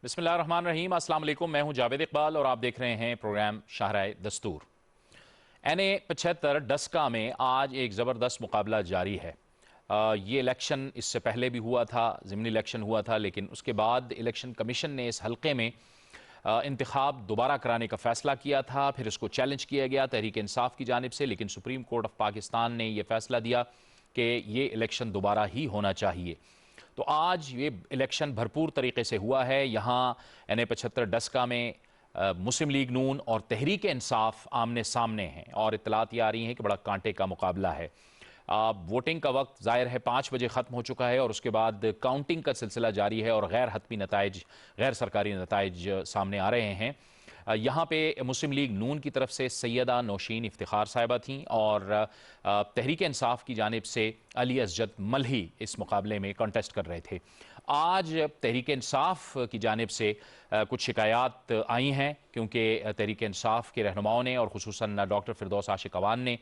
बिस्मिल्लाहिर्रहमानिर्रहीम। अस्सलाम वालेकुम। मैं हूं जावेद इकबाल और आप देख रहे हैं प्रोग्राम शाहराए दस्तूर। NA 75 डस्का में आज एक ज़बरदस्त मुकाबला जारी है। ये इलेक्शन इससे पहले भी हुआ था, ज़िमनी इलेक्शन हुआ था, लेकिन उसके बाद इलेक्शन कमीशन ने इस हल्के में इंतखाब दोबारा कराने का फ़ैसला किया था। फिर इसको चैलेंज किया गया तहरीक इंसाफ की जानिब से, लेकिन सुप्रीम कोर्ट ऑफ पाकिस्तान ने यह फ़ैसला दिया कि ये इलेक्शन दोबारा ही होना चाहिए। तो आज ये इलेक्शन भरपूर तरीके से हुआ है। यहाँ NA 75 डस्का में मुस्लिम लीग नून और तहरीक इंसाफ आमने सामने हैं और इत्तलात ये आ रही हैं कि बड़ा कांटे का मुकाबला है। वोटिंग का वक्त ज़ाहिर है 5 बजे ख़त्म हो चुका है और उसके बाद काउंटिंग का सिलसिला जारी है और गैर हतमी नताइज, गैर सरकारी नताइज सामने आ रहे हैं। यहाँ पे मुस्लिम लीग नून की तरफ से सैयदा नौशीन इफ्तिखार साहिबा थीं और तहरीक इंसाफ की जानिब से अली असजद मल्ही इस मुकाबले में कंटेस्ट कर रहे थे। आज तहरीक इंसाफ की जानिब से कुछ शिकायत आई हैं, क्योंकि तहरीक इंसाफ के रहनुमाओं ने और खुसूसन डॉक्टर फिरदौस आशिक अवान ने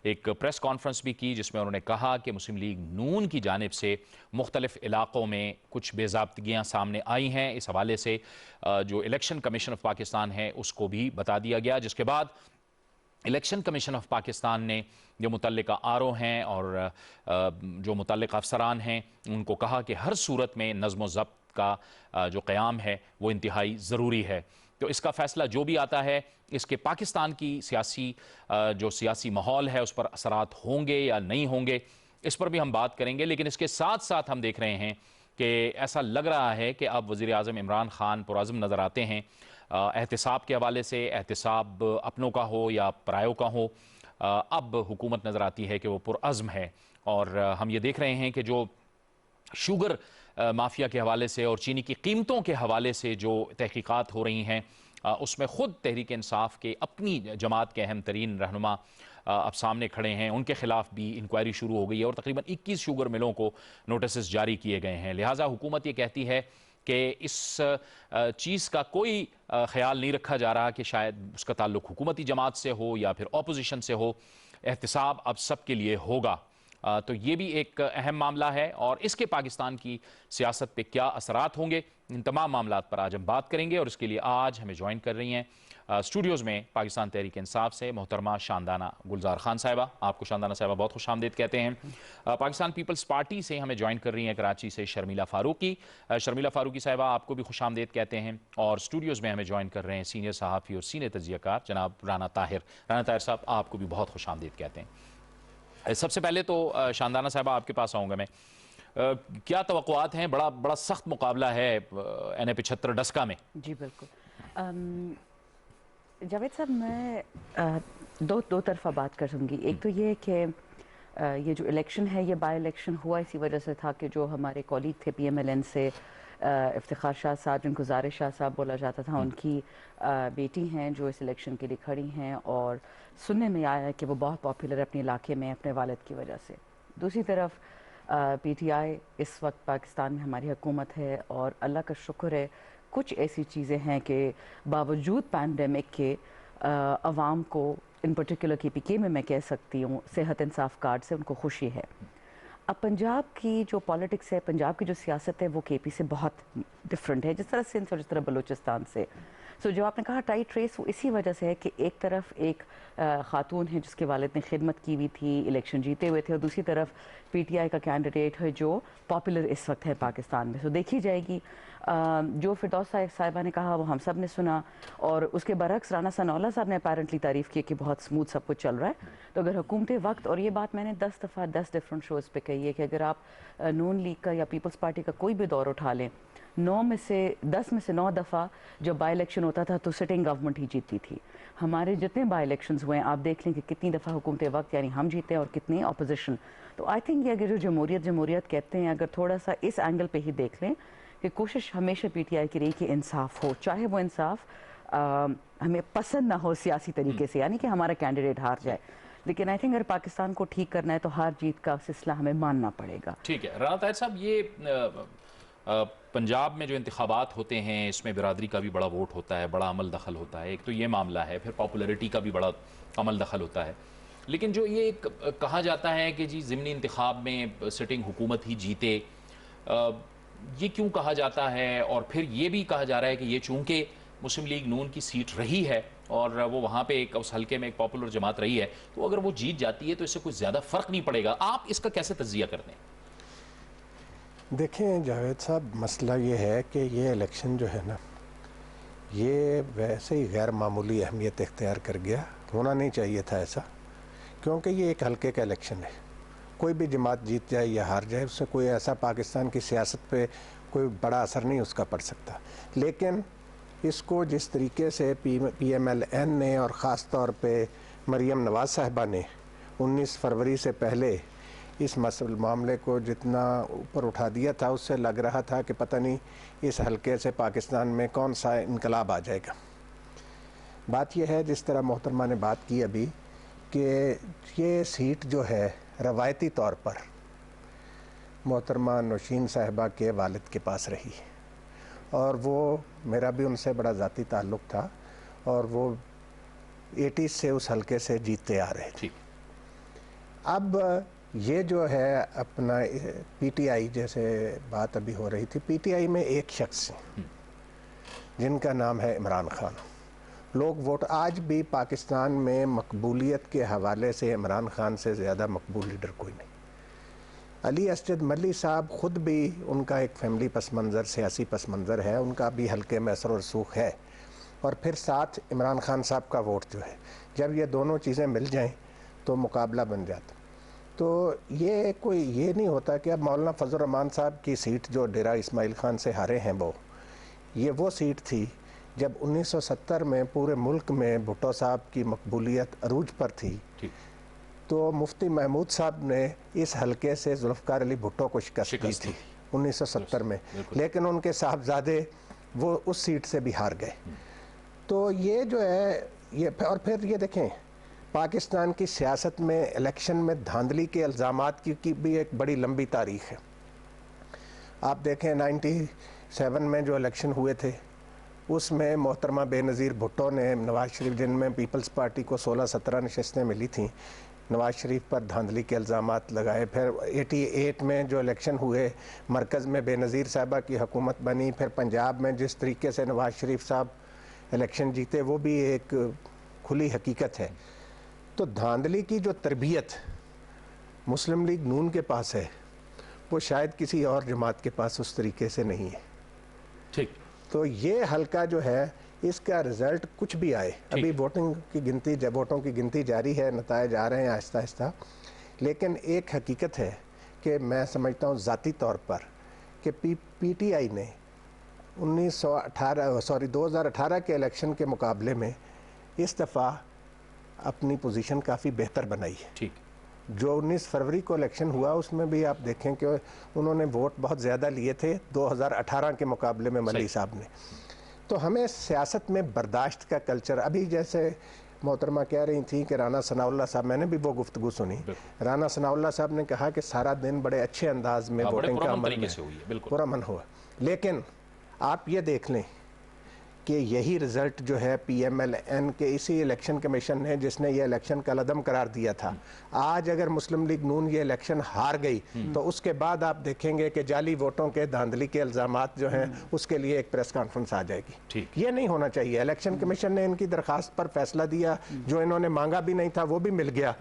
एक प्रेस कॉन्फ्रेंस भी की, जिसमें उन्होंने कहा कि मुस्लिम लीग नून की जानिब से मुख्तलिफ इलाक़ों में कुछ बेज़ाब्तगियाँ सामने आई हैं। इस हवाले से जो इलेक्शन कमीशन ऑफ पाकिस्तान है उसको भी बता दिया गया, जिसके बाद इलेक्शन कमीशन ऑफ पाकिस्तान ने जो मुतल्लिका आरओ हैं और जो मुतल्लिका अफसरान हैं उनको कहा कि हर सूरत में नज़्म व ज़ब्त का जो क़याम है वो इंतहाई ज़रूरी है। तो इसका फ़ैसला जो भी आता है, इसके पाकिस्तान की जो सियासी माहौल है उस पर असरात होंगे या नहीं होंगे, इस पर भी हम बात करेंगे। लेकिन इसके साथ साथ हम देख रहे हैं कि ऐसा लग रहा है कि अब वज़ीर आज़म इमरान खान पुरअज़्म नज़र आते हैं। एहतिसाब के हवाले से, एहतिसाब अपनों का हो या परायों का हो, अब हुकूमत नज़र आती है कि वो पुरअज़्म है। और हम ये देख रहे हैं कि जो शुगर माफिया के हवाले से और चीनी की कीमतों के हवाले से जो तहकीकात हो रही हैं, उसमें ख़ुद तहरीक इंसाफ के अपनी जमात के अहम तरीन रहनुमा अब सामने खड़े हैं। उनके खिलाफ भी इंक्वायरी शुरू हो गई है और तकरीबन 21 शुगर मिलों को नोटिस जारी किए गए हैं। लिहाजा हुकूमत ये कहती है कि इस चीज़ का कोई ख्याल नहीं रखा जा रहा कि शायद उसका ताल्लुक हुकूमती जमात से हो या फिर अपोजिशन से हो। एहतिसाब अब सब के लिए होगा। तो ये भी एक अहम मामला है और इसके पाकिस्तान की सियासत पे क्या असरात होंगे, इन तमाम मामलात पर आज हम बात करेंगे। और इसके लिए आज हमें ज्वाइन कर रही हैं स्टूडियोज़ में पाकिस्तान तहरीक इंसाफ से मोहतरमा शानदाना गुलजार खान साहिबा। आपको शानदाना साहिबा बहुत खुशामदीद कहते हैं। पाकिस्तान पीपल्स पार्टी से हमें ज्वाइन कर रही हैं कराची से शर्मिला फ़ारूकी। शर्मिला फ़ारूकी साहिबा, आपको भी खुशामदीद कहते हैं। और स्टूडियोज़ में हमें ज्वाइन कर रहे हैं सीनियर सहाफ़ी और सीनियर तजियाकार जनाब राना ताहिर। राना ताहिर साहब, आपको भी बहुत खुशामदीद कहते हैं। सबसे पहले तो शानदाना साहिबा आपके पास आऊँगा मैं। क्या तवक्कुआत हैं? बड़ा सख्त मुकाबला है NA 75 डस्का में। जी बिल्कुल। जावेद साहब, मैं दो तरफा बात करूँगी। एक तो ये कि ये जो इलेक्शन है ये बाई इलेक्शन हुआ इसी वजह से था कि जो हमारे कॉलीग थे PMLN से इफ्तिखार शाह साहब, जिनको ज़ारे शाह साहब बोला जाता था, उनकी बेटी हैं जो इस इलेक्शन के लिए खड़ी हैं और सुनने में आया है कि वो बहुत पॉपुलर है अपने इलाके में अपने वालिद की वजह से। दूसरी तरफ PTI इस वक्त पाकिस्तान में हमारी हुकूमत है और अल्लाह का शुक्र है कुछ ऐसी चीज़ें हैं कि बावजूद पैंडमिक के अवाम को, इन पर्टिकुलर KPK में मैं कह सकती हूँ, सेहत इंसाफ कार्ड से उनको खुशी है। अब पंजाब की जो पॉलिटिक्स है, पंजाब की जो सियासत है, वो KP से बहुत डिफरेंट है, जिस तरह सिंध और जिस तरह बलूचिस्तान से। सो जो आपने कहा टाइट रेस, वो इसी वजह से है कि एक तरफ एक खातून है जिसके वालिद ने खिदमत की हुई थी, इलेक्शन जीते हुए थे, और दूसरी तरफ PTI का कैंडिडेट है जो पॉपुलर इस वक्त है पाकिस्तान में। सो देखी जाएगी। जो फिरदौस साहिबा ने कहा वो हम सब ने सुना, और उसके बरक्स राना सनाउल्लाह साहब ने अपेरेंटली तारीफ़ की कि बहुत स्मूथ सब कुछ चल रहा है। तो अगर हुकूमत वक्त, और ये बात मैंने 10 दफ़ा 10 डिफरेंट शोज़ पे कही है कि अगर आप नून लीग का या पीपल्स पार्टी का कोई भी दौर उठा लें, 10 में से 9 दफ़ा जब बाई इलेक्शन होता था तो सिटिंग गवर्नमेंट ही जीतती थी। हमारे जितने बाई इलेक्शंस हुए हैं आप देख लें कि कितनी दफ़ा हुकूमत वक्त यानी हम जीते और कितनी अपोजिशन। तो आई थिंक ये अगर जो जमहूरियत कहते हैं, अगर थोड़ा सा इस एंगल पे ही देख लें कि कोशिश हमेशा PTI की रही कि इंसाफ हो, चाहे वो इंसाफ हमें पसंद ना हो सियासी तरीके से, यानी कि हमारा कैंडिडेट हार जाए, लेकिन आई थिंक अगर पाकिस्तान को ठीक करना है तो हार जीत का सिलसिला हमें मानना पड़ेगा। ठीक है राना ताहिर साहब, ये पंजाब में जो इंतखाबात होते हैं इसमें बिरादरी का भी बड़ा वोट होता है, बड़ा अमल दखल होता है। एक तो ये मामला है, फिर पॉपुलरिटी का भी बड़ा अमल दखल होता है। लेकिन जो ये कहा जाता है कि जी ज़िमनी इंतखाब में सिटिंग हुकूमत ही जीते, یہ کیوں کہا جاتا ہے؟ اور پھر یہ بھی کہا جا رہا ہے کہ یہ چونکہ مسلم لیگ نون کی سیٹ رہی ہے اور وہ وہاں پہ اس حلقے میں ایک پاپولر جماعت رہی ہے، تو اگر وہ جیت جاتی ہے تو اس سے کوئی زیادہ فرق نہیں پڑے گا. آپ اس کا کیسے تجزیہ کرتے ہیں؟ دیکھیں جاوید صاحب، مسئلہ یہ ہے کہ یہ الیکشن جو ہے نا، یہ ویسے ہی غیر معمولی اہمیت اختیار کر گیا. ہونا نہیں چاہیے تھا ایسا، کیونکہ یہ ایک حلقے کا الیکشن ہے. کوئی بھی جماعت جیت جائے یا ہار جائے، اس سے کوئی ایسا پاکستان کی سیاست پہ کوئی بڑا اثر نہیں اس کا پڑ سکتا. لیکن اس کو جس طریقے سے پی ایم ایل این نے اور خاص طور پہ مریم نواز صاحبہ نے 19 فروری سے پہلے اس معاملے کو جتنا اوپر اٹھا دیا تھا، اس سے لگ رہا تھا کہ پتہ نہیں اس حلقے سے پاکستان میں کون سا انقلاب آ جائے گا. بات یہ ہے، جس طرح محترمہ نے بات کی ابھی، کہ یہ سیٹ جو ہے روایتی طور پر محترمہ نوشین صاحبہ کے والد کے پاس رہی، اور وہ میرا بھی ان سے بڑا ذاتی تعلق تھا، اور وہ 80 سے اس حلقے سے جیتتے آ رہے تھے. اب یہ جو ہے اپنا پی ٹی آئی، جیسے بات ابھی ہو رہی تھی، پی ٹی آئی میں ایک شخص جن کا نام ہے عمران خان. لوگ ووٹ، آج بھی پاکستان میں مقبولیت کے حوالے سے عمران خان سے زیادہ مقبول لیڈر کوئی نہیں. علی اسجد ملی صاحب خود بھی، ان کا ایک فیملی پس منظر، سیاسی پس منظر ہے، ان کا بھی حلقے میں اثر و رسوخ ہے، اور پھر ساتھ عمران خان صاحب کا ووٹ جو ہے، جب یہ دونوں چیزیں مل جائیں تو مقابلہ بن جاتا. تو یہ کوئی یہ نہیں ہوتا کہ اب مولانا فضل الرحمان صاحب کی سیٹ جو ڈیرہ اسماعیل خان سے ہارے ہیں، وہ سیٹ تھی جب 1970 میں پورے ملک میں بھٹو صاحب کی مقبولیت عروج پر تھی. تو مفتی محمود صاحب نے اس حلقے سے ذوالفقار علی بھٹو کو شکست دی تھی 1970 میں، لیکن ان کے صاحبزادے وہ اس سیٹ سے بھی ہار گئے. تو یہ جو ہے یہ، اور پھر یہ دیکھیں پاکستان کی سیاست میں الیکشن میں دھاندلی کے الزامات کی بھی ایک بڑی لمبی تاریخ ہے. آپ دیکھیں 97 میں جو الیکشن ہوئے تھے، اس میں محترمہ بے نظیر بھٹو نے نواز شریف، جن میں پیپلز پارٹی کو 16-17 نشستیں ملی تھیں، نواز شریف پر دھاندلی کے الزامات لگائے. پھر 88 میں جو الیکشن ہوئے، مرکز میں بے نظیر صاحبہ کی حکومت بنی. پھر پنجاب میں جس طریقے سے نواز شریف صاحب الیکشن جیتے، وہ بھی ایک کھلی حقیقت ہے. تو دھاندلی کی جو تربیت مسلم لیگ نون کے پاس ہے، وہ شاید کسی اور جماعت کے پاس اس طریقے سے نہیں ہے. ٹھیک. تو یہ حلقہ جو ہے، اس کا رزلٹ کچھ بھی آئے، ابھی ووٹوں کی گنتی جاری ہے، نتائج آ رہے ہیں آہستہ آہستہ، لیکن ایک حقیقت ہے کہ میں سمجھتا ہوں ذاتی طور پر کہ پی ٹی آئی نے 2018 کے الیکشن کے مقابلے میں اس دفعہ اپنی پوزیشن کافی بہتر بنائی ہے. ٹھیک. جو 19 فروری کو الیکشن ہوا، اس میں بھی آپ دیکھیں کہ انہوں نے ووٹ بہت زیادہ لیے تھے 2018 کے مقابلے میں ملی صاحب نے. تو ہمیں سیاست میں برداشت کا کلچر، ابھی جیسے محترمہ کہہ رہی تھیں کہ رانا ثناء اللہ صاحب، میں نے بھی وہ گفتگو سنی، رانا ثناء اللہ صاحب نے کہا کہ سارا دن بڑے اچھے انداز میں ووٹنگ کا عمل میں پرامن ہوا. لیکن آپ یہ دیکھ لیں کہ یہی رزلٹ جو ہے پی ایم ایل این کے اسی الیکشن کمیشن نے، جس نے یہ الیکشن کا عدم قرار دیا تھا، آج اگر مسلم لیگ نون یہ الیکشن ہار گئی تو اس کے بعد آپ دیکھیں گے کہ جعلی ووٹوں کے دھاندلی کے الزامات جو ہیں، اس کے لیے ایک پریس کانفرنس آ جائے گی. یہ نہیں ہونا چاہیے. الیکشن کمیشن نے ان کی درخواست پر فیصلہ دیا، جو انہوں نے مانگا بھی نہیں تھا وہ بھی مل گیا.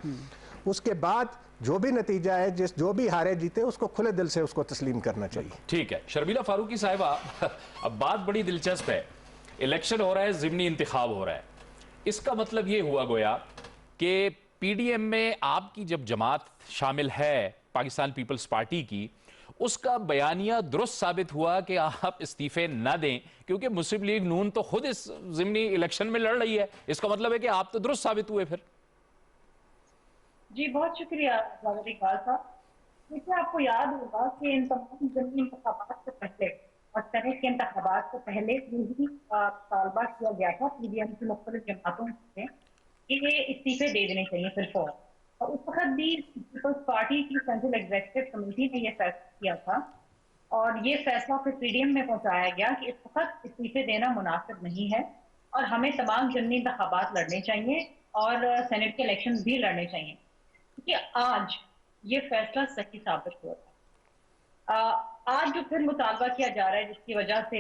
اس کے بعد جو بھی نتیجہ ہے، جو بھی ہارے جیتے، اس کو کھلے دل سے اس کو تسلیم کرنا چاہیے. ٹھیک ہے. شرمیلہ فاروقی صاحبہ، اب بات بڑی دلچسپ ہے. الیکشن ہو رہا ہے، ضمنی انتخاب ہو رہا ہے. اس کا مطلب یہ ہوا گویا کہ پی ڈی ایم میں آپ کی جب جماعت شامل ہے پاکستان پیپلز پارٹی کی، اس کا بیانیہ درست ثابت ہوا کہ آپ استعفے نہ دیں، کیونکہ مسلم لیگ نون تو خود اس ضمنی الیکشن میں لڑ رہی ہے. اس کا مطلب ہے کہ آپ تو درست ثابت ہوئے پھر. جی بہت شکریہ جاوید اقبال صاحب. دیکھیے، آپ کو یاد ہوگا کہ ان تمام ضمنی انتخابات سے پہلے اور سینٹ کے انتخابات سے پہلے یہی مطالبہ کیا گیا تھا پی ڈی ایم کی مختلف جماعتوں سے کہ یہ استعفے دے دینے چاہیے بالفور. اور اس وقت بھی پیپلز پارٹی کی سینٹرل ایگزیکٹو کمیٹی نے یہ فیصلہ کیا تھا، اور یہ فیصلہ پھر پی ڈی ایم میں پہنچایا گیا کہ اس وقت استعفے دینا مناسب نہیں ہے اور ہمیں تمام ضمنی انتخابات لڑنے چاہیے اور سینٹ کے الیکشن بھی لڑنے چاہیے. کہ آج یہ فیصلہ صحیح ثابت ہوا ہے. آج جو پھر مطالبہ کیا جا رہا ہے جس کی وجہ سے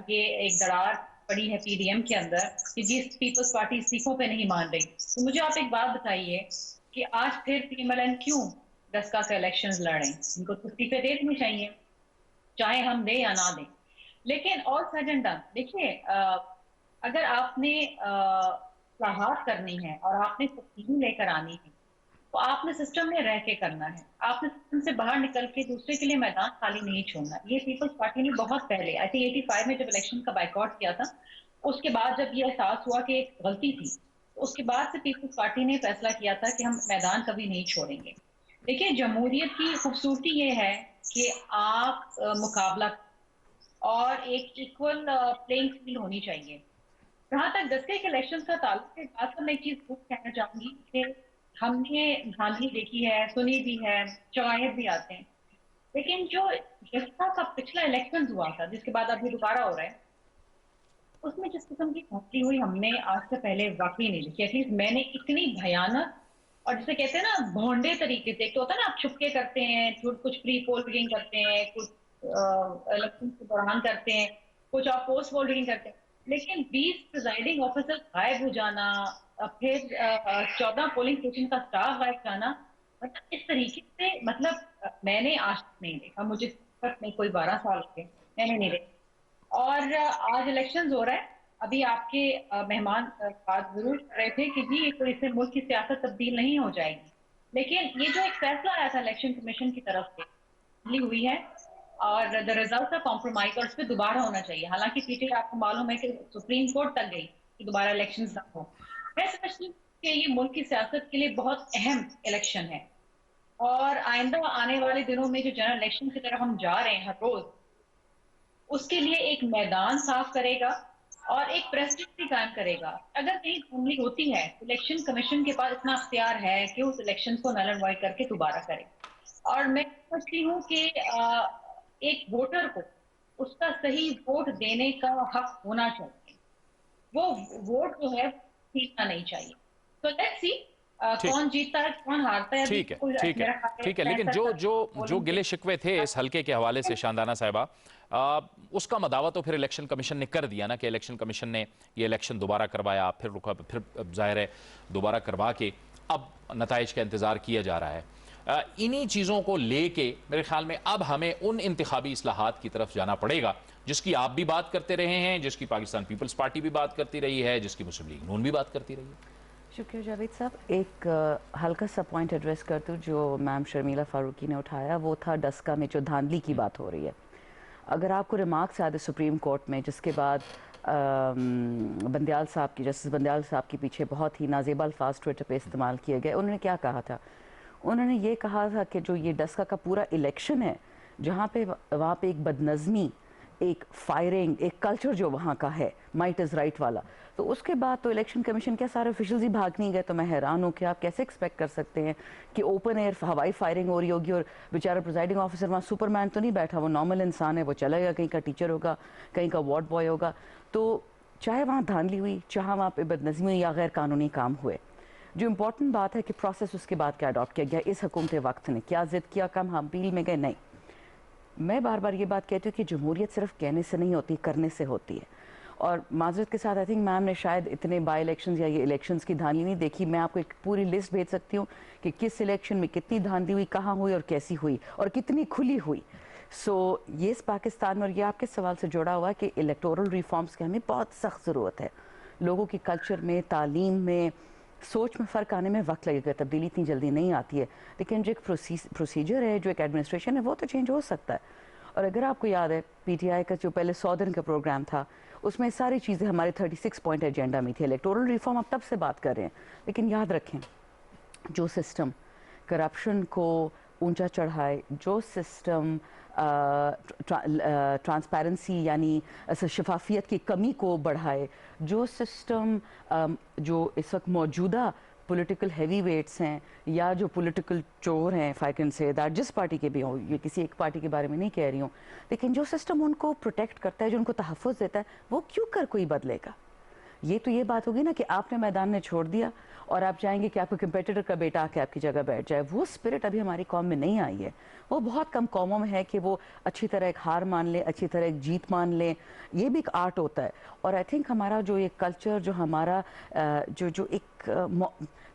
یہ ایک دراڑ پڑی ہے پی ڈی ایم کے اندر کہ جی پیپلز پارٹی استعفوں پہ نہیں مان رہی، تو مجھے آپ ایک بات بتائیے کہ آج پھر پی ایم ایل این کیوں دسکا کا الیکشنز لڑیں؟ ان کو استعفے دے دینی چاہیے، چاہے ہم دیں یا نہ دیں. لیکن آل سیڈ اینڈ ڈن، دیکھیے اگر آپ نے اصلاحات کرنی ہے اور آپ نے تبدیلی لے کر آنی ہے تو آپ نے سسٹم میں رہ کے کرنا ہے، آپ نے سسٹم سے باہر نکل کے دوسرے کے لیے میدان خالی نہیں چھوڑنا. یہ پیپلز پارٹی نے بہت پہلے آئی تھنک 85 میں جب الیکشن کا بائیکاٹ کیا تھا، اس کے بعد جب یہ احساس ہوا کہ ایک غلطی تھی، اس کے بعد سے پیپلز پارٹی نے فیصلہ کیا تھا کہ ہم میدان کبھی نہیں چھوڑیں گے. دیکھیے جمہوریت کی خوبصورتی یہ ہے کہ آپ مقابلہ اور ایک ایکول پلینگ فیلڈ ہونی چاہیے. جہاں تک دسکے کے الیکشن کا تعلق ہے، بات میں ایک چیز خود کہنا چاہوں گی کہ ہم نے دھاندلی دیکھی ہے، سنی بھی ہے، شواہد بھی آتے ہیں، لیکن جو دسکا کا پچھلا الیکشن ہوا تھا جس کے بعد ابھی دوبارہ ہو رہا ہے، اس میں جس قسم کی دھاندلی ہوئی ہم نے آج سے پہلے واقعی نہیں دیکھی. ایٹ لیسٹ میں نے اتنی بھیانک اور جسے کہتے ہیں نا بھونڈے طریقے سے، ایک تو ہوتا ہے نا آپ چھپکے کرتے ہیں، کچھ پری پول ریڈنگ کرتے ہیں، کچھ الیکشن کے دوران کرتے ہیں، کچھ آپ پوسٹ پول ریڈنگ کرتے ہیں، لیکن 20 پریزائڈنگ آفیسر غائب ہو جانا، پھر 14 پولنگ اسٹیشن کا اسٹاف غائب جانا، مطلب اس طریقے سے مطلب میں نے آج تک نہیں دیکھا. مجھے میں کوئی 12 سال کے میں نے نہیں دیکھا. اور آج الیکشنز ہو رہا ہے، ابھی آپ کے مہمان بات ضرور کر رہے تھے کہ جی کوئی سے ملک کی سیاست تبدیل نہیں ہو جائے گی، لیکن یہ جو ایک فیصلہ آیا تھا الیکشن کمیشن کی طرف سے لی ہوئی ہے اور دا ریزلٹ آف کمپرومائز، اور اس پہ دوبارہ ہونا چاہیے. حالانکہ پی ٹی آئی آپ کو معلوم ہے کہ سپریم کورٹ تک گئی کہ دوبارہ الیکشنز نہ ہو. میں سمجھتی ہوں کہ یہ ملک کی سیاست کے لیے بہت اہم الیکشن ہے، اور آئندہ آنے والے دنوں میں جو جنرل الیکشن کی طرف ہم جا رہے ہیں ہر روز، اس کے لیے ایک میدان صاف کرے گا اور ایک پریسیڈنٹ بھی قائم کرے گا. اگر کہیں دھاندلی ہوتی ہے الیکشن کمیشن کے پاس اتنا اختیار ہے کہ اس الیکشن کو نل اینڈ وائڈ کر کے دوبارہ کرے. اور میں سمجھتی ہوں کہ ایک ووٹر کو اس کا صحیح ووٹ دینے کا حق ہونا چاہیے، وہ ووٹ جو ہے جیتنا نہیں چاہیے. تو لیٹس سی ٹھیک کون جیتتا ہے کون ہارتا ہے. ابھی ٹھیک ہے کوئی ٹھیک ہے میرا خیال ٹھیک ہے لیکن جو گلے شکوے تھے اس حلقے کے حوالے سے شاندانہ صاحبہ، اس کا مداوع تو پھر الیکشن کمیشن نے کر دیا نا کہ الیکشن کمیشن نے یہ الیکشن دوبارہ کروایا، پھر رکا، پھر ظاہر ہے دوبارہ کروا کے اب نتائج کا انتظار کیا جا رہا ہے. انہی چیزوں کو لے کے میرے خیال میں اب ہمیں ان انتخابی اصلاحات کی طرف جانا پڑے گا جس کی آپ بھی بات کرتے رہے ہیں، جس کی پاکستان پیپلز پارٹی بھی بات کرتی رہی ہے، جس کی مسلم لیگ نون بھی بات کرتی رہی ہے. شکریہ جاوید صاحب. ایک ہلکا سا پوائنٹ ایڈریس کرتے جو میم شرمیلا فاروقی نے اٹھایا، وہ تھا ڈسکا میں جو دھاندلی کی بات ہو رہی ہے. اگر آپ کو ریمارکس یاد ہے سپریم کورٹ میں، جس کے بعد بندیال صاحب کی، جسٹس بندیال صاحب کے پیچھے بہت ہی نازیبا الفاظ ٹویٹر پہ استعمال کیے گئے. انہوں نے کیا کہا تھا؟ انہوں نے یہ کہا تھا کہ جو یہ ڈسکا کا پورا الیکشن ہے، جہاں پہ وہاں پہ ایک بدنظمی، ایک فائرنگ، ایک کلچر جو وہاں کا ہے مائٹ از رائٹ والا، تو اس کے بعد تو الیکشن کمیشن کے سارے آفیشلز ہی بھاگ نہیں گئے. تو میں حیران ہوں کہ آپ کیسے ایکسپیکٹ کر سکتے ہیں کہ اوپن ایئر ہوائی فائرنگ ہو رہی ہوگی اور بیچارہ پریزائڈنگ آفیسر وہاں سپر مین تو نہیں بیٹھا، وہ نارمل انسان ہے، وہ چلا گیا، کہیں کا ٹیچر ہوگا، کہیں کا وارڈ بوائے ہوگا. تو چاہے وہاں دھاندلی ہوئی، چاہے وہاں پہ بدنظمی ہوئی یا غیر قانونی کام ہوئے، جو امپورٹنٹ بات ہے کہ پروسیس اس کے بعد کیا اڈاپٹ کیا گیا. اس حکومت وقت نے کیا ضد کیا، کم ہم اپیل میں گئے؟ نہیں. میں بار بار یہ بات کہتی ہوں کہ جمہوریت صرف کہنے سے نہیں ہوتی، کرنے سے ہوتی ہے. اور معذرت کے ساتھ آئی تھنک میم نے شاید اتنے بائی الیکشنز یا یہ الیکشنز کی دھاندلی نہیں دیکھی. میں آپ کو ایک پوری لسٹ بھیج سکتی ہوں کہ کس الیکشن میں کتنی دھاندلی ہوئی، کہاں ہوئی اور کیسی ہوئی اور کتنی کھلی ہوئی. سو یہ اس پاکستان میں، اور یہ آپ کے سوال سے جڑا ہوا ہے کہ الیکٹورل ریفارمز کی ہمیں بہت سخت ضرورت ہے. لوگوں کی کلچر میں، تعلیم میں، سوچ میں فرق آنے میں وقت لگے گا. تبدیلی اتنی جلدی نہیں آتی ہے، لیکن جو ایک پروسیجر ہے، جو ایک ایڈمنسٹریشن ہے، وہ تو چینج ہو سکتا ہے. اور اگر آپ کو یاد ہے پی ٹی آئی کا جو پہلے سودرن کا پروگرام تھا، اس میں ساری چیزیں ہمارے 36 پوائنٹ ایجنڈا میں تھی. الیکٹورل ریفارم آپ تب سے بات کر رہے ہیں، لیکن یاد رکھیں جو سسٹم کرپشن کو اونچا چڑھائے، جو سسٹم ٹرانسپیرنسی یعنی شفافیت کی کمی کو بڑھائے، جو سسٹم جو اس وقت موجودہ پولیٹیکل ہیوی ویٹس ہیں یا جو پولیٹیکل چور ہیں، if I can say that، جس پارٹی کے بھی ہوں، یہ کسی ایک پارٹی کے بارے میں نہیں کہہ رہی ہوں، لیکن جو سسٹم ان کو پروٹیکٹ کرتا ہے، جو ان کو تحفظ دیتا ہے، وہ کیوں کر کوئی بدلے گا؟ یہ تو یہ بات ہوگی نا کہ آپ نے میدان میں چھوڑ دیا اور آپ چاہیں گے کہ آپ کو کمپیٹیٹر کا بیٹا آ کے آپ کی جگہ بیٹھ جائے. وہ اسپرٹ ابھی ہماری قوم میں نہیں آئی ہے. وہ بہت کم قوموں میں ہے کہ وہ اچھی طرح ایک ہار مان لیں, اچھی طرح ایک جیت مان لیں. یہ بھی ایک آرٹ ہوتا ہے. اور آئی تھنک ہمارا جو یہ کلچر, جو ہمارا جو ایک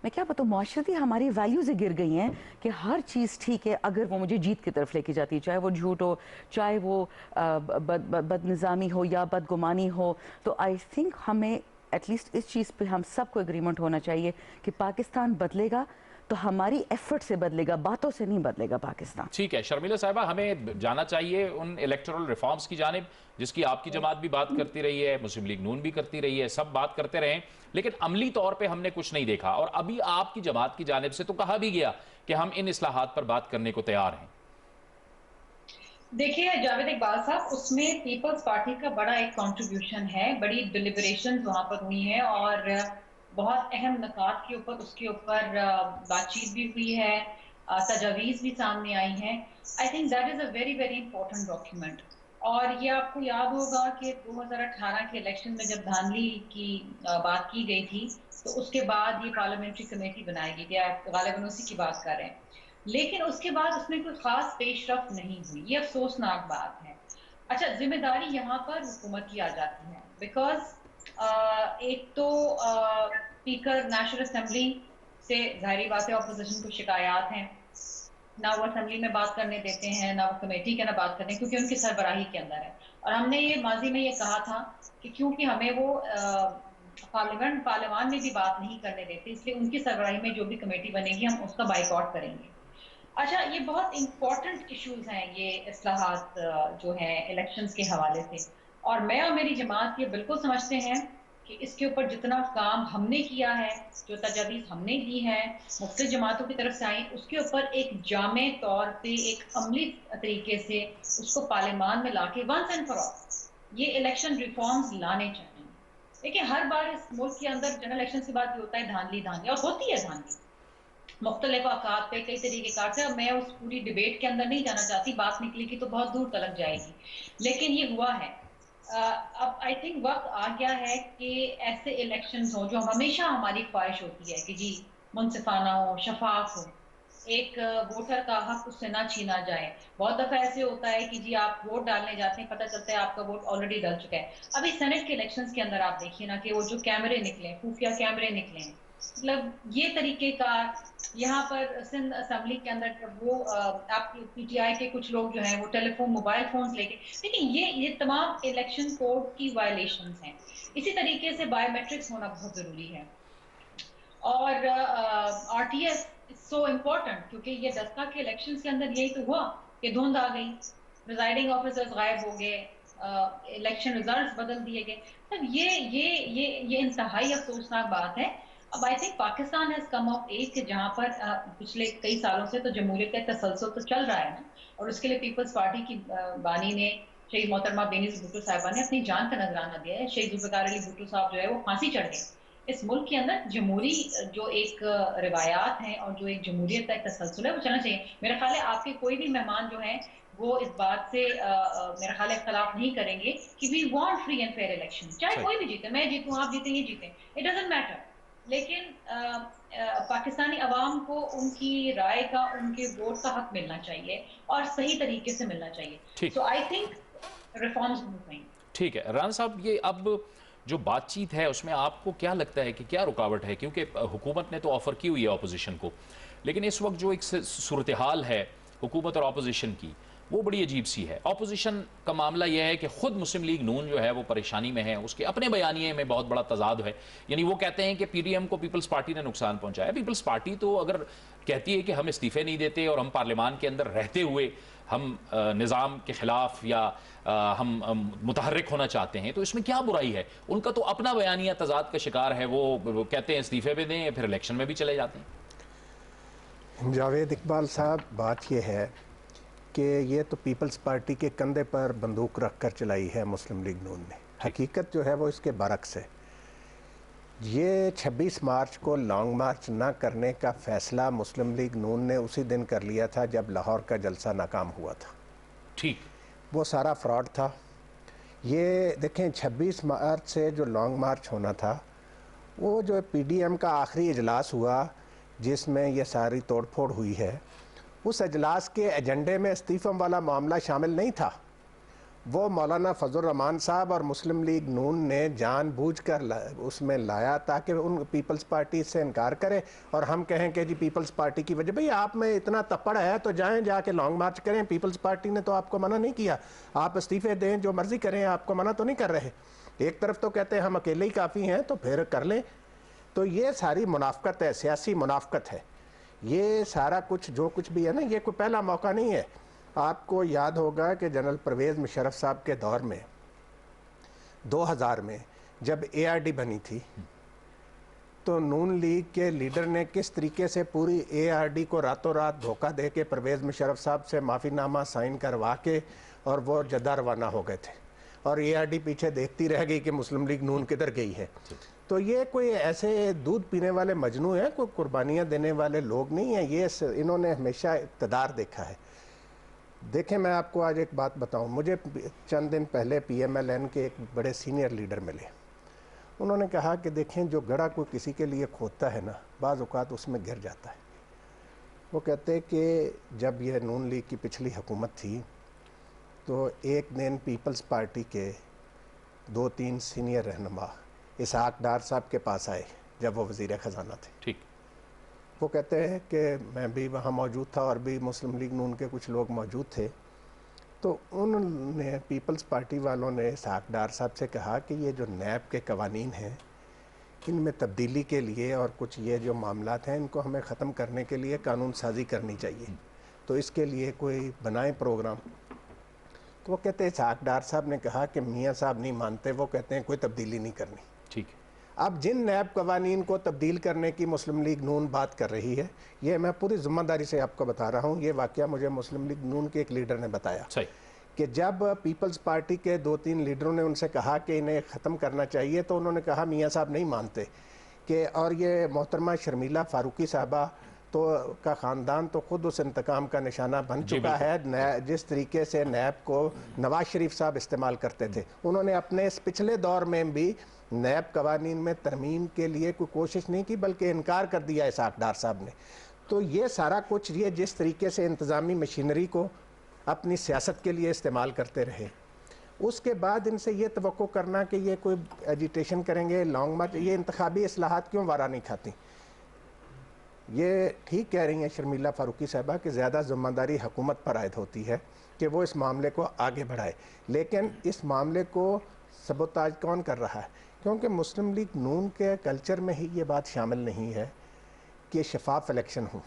میں کیا بتاؤں, معاشرتی ہماری ویلیوز گر گئی ہیں کہ ہر چیز ٹھیک ہے اگر وہ مجھے جیت کی طرف لے کے جاتی ہے, چاہے وہ جھوٹ ہو, چاہے وہ بد نظامی ہو یا بدگمانی ہو. تو آئی تھنک ہمیں ایٹ لیسٹ اس چیز پہ ہم سب کو اگریمنٹ ہونا چاہیے کہ پاکستان بدلے گا تو ہماری ایفرٹ سے بدلے گا, باتوں سے نہیں بدلے گا پاکستان. ٹھیک ہے شرمیلا صاحبہ, ہمیں جانا چاہیے ان الیکٹورل ریفارمز کی جانب جس کی آپ کی جماعت بھی بات کرتی رہی ہے, مسلم لیگ نون بھی کرتی رہی ہے, سب بات کرتے رہے, لیکن عملی طور پہ ہم نے کچھ نہیں دیکھا. اور ابھی آپ کی جماعت کی جانب سے تو کہا بھی گیا کہ ہم ان اصلاحات پر بات کرنے کو تیار ہیں. دیکھیے جاوید اقبال صاحب, اس میں پیپلز پارٹی کا بڑا ایک کنٹریبیوشن ہے, بڑی ڈیلیبریشنز وہاں پر ہوئی ہیں اور بہت اہم نکات کے اوپر اس کے اوپر بات چیت بھی ہوئی ہے, تجاویز بھی سامنے آئی ہیں. I think that is a very very important document. اور یہ آپ کو یاد ہوگا کہ 2018 کے الیکشن میں جب دھاندلی کی بات کی گئی تھی تو اس کے بعد یہ پارلیمنٹری کمیٹی بنائی گئی تھی, آپ غالباً اسی کی بات کر رہے ہیں. لیکن اس کے بعد اس میں کوئی خاص پیش رفت نہیں ہوئی, یہ افسوسناک بات ہے. اچھا, ذمہ داری یہاں پر حکومت کی آ جاتی ہے, بیکاز ایک تو اسپیکر نیشنل اسمبلی سے ظاہری بات ہے اپوزیشن کو شکایات ہیں, نہ وہ اسمبلی میں بات کرنے دیتے ہیں, نہ وہ کمیٹی کے نہ بات کرتے ہیں, کیونکہ ان کی سربراہی کے اندر ہے. اور ہم نے یہ ماضی میں یہ کہا تھا کہ کیونکہ ہمیں وہ پارلیمان میں بھی بات نہیں کرنے دیتے, اس لیے ان کی سربراہی میں جو بھی کمیٹی بنے گی ہم اس کا بائیکاٹ کریں گے. اچھا, یہ بہت امپورٹنٹ ایشوز ہیں یہ اصلاحات جو ہیں الیکشنز کے حوالے سے, اور میں اور میری جماعت یہ بالکل سمجھتے ہیں کہ اس کے اوپر جتنا کام ہم نے کیا ہے, جو تجاویز ہم نے دی ہیں مختلف جماعتوں کی طرف سے آئیں, اس کے اوپر ایک جامع طور پہ ایک عملی طریقے سے اس کو پارلیمان میں لا کے ونس اینڈ فار آل یہ الیکشن ریفارمز لانے چاہیے. دیکھیں ہر بار اس ملک کے اندر جنرل الیکشن کے بعد یہ ہوتا ہے دھاندلی, اور ہوتی ہے دھاندلی مختلف اوقات پہ کئی طریقے کار سے. اب میں اس پوری ڈیبیٹ کے اندر نہیں جانا چاہتی, بات نکلے گی تو بہت دور تلک جائے گی, لیکن یہ ہوا ہے. اب آئی تھنک وقت آ گیا ہے کہ ایسے الیکشنز ہوں جو ہمیشہ ہماری خواہش ہوتی ہے کہ جی منصفانہ ہو, شفاف ہو, ایک ووٹر کا حق اس سے نہ چھینا جائے. بہت دفعہ ایسے ہوتا ہے کہ جی آپ ووٹ ڈالنے جاتے ہیں, پتہ چلتا ہے آپ کا ووٹ آلریڈی ڈل چکا ہے. ابھی سینٹ کے الیکشنز کے اندر آپ دیکھیے نا کہ وہ جو کیمرے نکلے, خفیہ کیمرے نکلے ہیں, مطلب یہ طریقے کار یہاں پر سندھ اسمبلی کے اندر وہ آپ کی پی ٹی آئی کے کچھ لوگ جو ہیں وہ ٹیلی فون موبائل فونز لے کے, لیکن یہ تمام الیکشن کوڈ کی وائلیشنز ہیں. اسی طریقے سے بایو میٹرکس ہونا بہت ضروری ہے, اور R T S so important, کیونکہ یہ دستہ کے الیکشنز کے اندر یہی تو ہوا کہ دھند آ گئی, پریزائڈنگ آفیسرز غائب ہو گئے, الیکشن ریزلٹس بدل دیے گئے. اب یہ انتہائی افسوسناک بات ہے. اب I think Pakistan has come of age کہ جہاں پر پچھلے کئی سالوں سے تو جمہوریت کا تسلسل تو چل رہا ہے نا, اور اس کے لیے پیپلز پارٹی کی بانی نے شہید محترمہ بینظیر بھٹو صاحبہ نے اپنی جان کا نذرانہ دیا ہے. شہید ذوالفقار علی بھٹو صاحب جو ہے وہ پھانسی چڑھ گئے. اس ملک کے اندر جمہوری جو ایک روایات ہیں اور جو ایک جمہوریت کا ایک تسلسل ہے وہ چلنا چاہیے. میرا خیال ہے آپ کے کوئی بھی مہمان جو ہیں وہ اس بات سے میرا خیال اختلاف نہیں کریں گے کہ we want free and fair election, چاہے کوئی بھی جیتے, میں جیتوں, آپ جیتیں, یہ جیتیں, اٹ ڈزنٹ میٹر. لیکن پاکستانی عوام کو ان کی رائے کا, ان کے ووٹ کا حق ملنا چاہیے اور صحیح طریقے سے ملنا چاہیے. سو آئی تھنک ریفارمز ہو گئیں. ٹھیک ہے رانا صاحب, یہ اب جو بات چیت ہے اس میں آپ کو کیا لگتا ہے کہ کیا رکاوٹ ہے؟ کیونکہ حکومت نے تو آفر کی ہوئی ہے اپوزیشن کو, لیکن اس وقت جو ایک صورتحال ہے حکومت اور اپوزیشن کی وہ بڑی عجیب سی ہے. اپوزیشن کا معاملہ یہ ہے کہ خود مسلم لیگ نون جو ہے وہ پریشانی میں ہے, اس کے اپنے بیانیے میں بہت بڑا تضاد ہے. یعنی وہ کہتے ہیں کہ پی ڈی ایم کو پیپلز پارٹی نے نقصان پہنچایا. پیپلز پارٹی تو اگر کہتی ہے کہ ہم استعفے نہیں دیتے اور ہم پارلیمان کے اندر رہتے ہوئے ہم نظام کے خلاف یا ہم متحرک ہونا چاہتے ہیں, تو اس میں کیا برائی ہے؟ ان کا تو اپنا بیانیہ تضاد کا شکار ہے, وہ کہتے ہیں استعفے بھی دیں, پھر الیکشن میں بھی چلے جاتے ہیں. جاوید اقبال صاحب, بات یہ ہے کہ یہ تو پیپلز پارٹی کے کندھے پر بندوق رکھ کر چلائی ہے مسلم لیگ نون نے. حقیقت جو ہے وہ اس کے برعکس ہے. یہ 26 مارچ کو لانگ مارچ نہ کرنے کا فیصلہ مسلم لیگ نون نے اسی دن کر لیا تھا جب لاہور کا جلسہ ناکام ہوا تھا. ٹھیک, وہ سارا فراڈ تھا. ये देखें 26 मार्च से जो लॉन्ग मार्च होना था, वो जो PDM का आखिरी इजलास हुआ जिसमें ये सारी तोड़फोड़ हुई है, उस इजलास के एजेंडे में इस्तीफ़ों वाला मामला शामिल नहीं था। वो मौलाना फजल रहमान साहब और मुस्लिम लीग नून ने जानबूझकर उसमें लाया ताकि उन पीपल्स पार्टी से इनकार करे और हम कहें कि जी पीपल्स पार्टी की वजह, भाई आप में इतना तपड़ है तो जाएं जाके लॉन्ग मार्च करें, पीपल्स पार्टी ने तो आपको मना नहीं किया, आप इस्तीफे दें, जो मर्जी करें, आपको मना तो नहीं कर रहे। एक तरफ तो कहते हैं हम अकेले ही काफ़ी हैं तो फिर कर लें। तो ये सारी मुनाफकत है, सियासी मुनाफकत है। ये सारा कुछ जो कुछ भी है ना, ये कोई पहला मौका नहीं है। आपको याद होगा कि जनरल परवेज़ मुशर्रफ साहब के दौर में 2000 में जब ARD बनी थी तो नून लीग के लीडर ने किस तरीके से पूरी ARD को रातों रात धोखा दे के परवेज़ मुशर्रफ साहब से माफ़ीनामा साइन करवा के और वो जद्दा रवाना हो गए थे और ARD पीछे देखती रह गई कि मुस्लिम लीग नून किधर गई है। तो ये कोई ऐसे दूध पीने वाले मजनू हैं, कोई कुर्बानियाँ देने वाले लोग नहीं हैं। ये इन्होंने हमेशा इक़्तिदार देखा है। देखें, मैं आपको आज एक बात बताऊं, मुझे चंद दिन पहले PMLN के एक बड़े सीनियर लीडर मिले। उन्होंने कहा कि देखें, जो गड़ा कोई किसी के लिए खोदता है ना, बाज़ औक़ात उसमें गिर जाता है। वो कहते कि जब ये नून लीग की पिछली हुकूमत थी तो एक दिन पीपल्स पार्टी के 2-3 सीनियर रहनुमा इसहाक डार साहब के पास आए जब वो वज़ीर ख़जाना थे। ठीक। वो कहते हैं कि मैं भी वहाँ मौजूद था और भी मुस्लिम लीग नून के कुछ लोग मौजूद थे। तो उन्होंने पीपल्स पार्टी वालों ने इसहाक डार साहब से कहा कि ये जो नैब के कवानीन हैं, इनमें तब्दीली के लिए और कुछ ये जो मामलात हैं इनको हमें ख़त्म करने के लिए कानून साजी करनी चाहिए, तो इसके लिए कोई बनाए प्रोग्राम। तो वो कहते हैं इसहाक डार साहब ने कहा कि मियाँ साहब नहीं मानते, वो कहते हैं कोई तब्दीली नहीं करनी। ठीक है। अब जिन नैब कवानीन को तब्दील करने की मुस्लिम लीग नून बात कर रही है, ये मैं पूरी ज़िम्मेदारी से आपको बता रहा हूँ, ये वाक़या मुझे मुस्लिम लीग नून के एक लीडर ने बताया कि जब पीपल्स पार्टी के 2-3 लीडरों ने उनसे कहा कि इन्हें ख़त्म करना चाहिए तो उन्होंने कहा मियाँ साहब नहीं मानते कि, और ये मोहतरमा शर्मिला फारूकी साहबा तो का ख़ानदान तो ख़ुद उस इंतकाम का निशाना बन चुका है। जिस तरीके से नैब को नवाज शरीफ साहब इस्तेमाल करते थे, उन्होंने अपने इस पिछले दौर में भी नैब कवानीन में तरमीम के लिए कोई कोशिश नहीं की, बल्कि इनकार कर दिया इसहाक डार साहब ने। तो ये सारा कुछ, ये जिस तरीके से इंतज़ामी मशीनरी को अपनी सियासत के लिए इस्तेमाल करते रहे, उसके बाद इनसे ये तवक्को करना कि ये कोई एजिटेशन करेंगे, लॉन्ग मार्च, ये इंतखाबी इस्लाहात क्यों वारा नहीं खाती। ये ठीक कह रही हैं शर्मिला फारूकी साहबा कि ज़्यादा ज़िम्मेदारी हुकूमत पर आयद होती है कि वो इस मामले को आगे बढ़ाए, लेकिन इस मामले को सबोताज कौन कर रहा है? क्योंकि मुस्लिम लीग नून के कल्चर में ही ये बात शामिल नहीं है कि शफाफ इलेक्शन हो।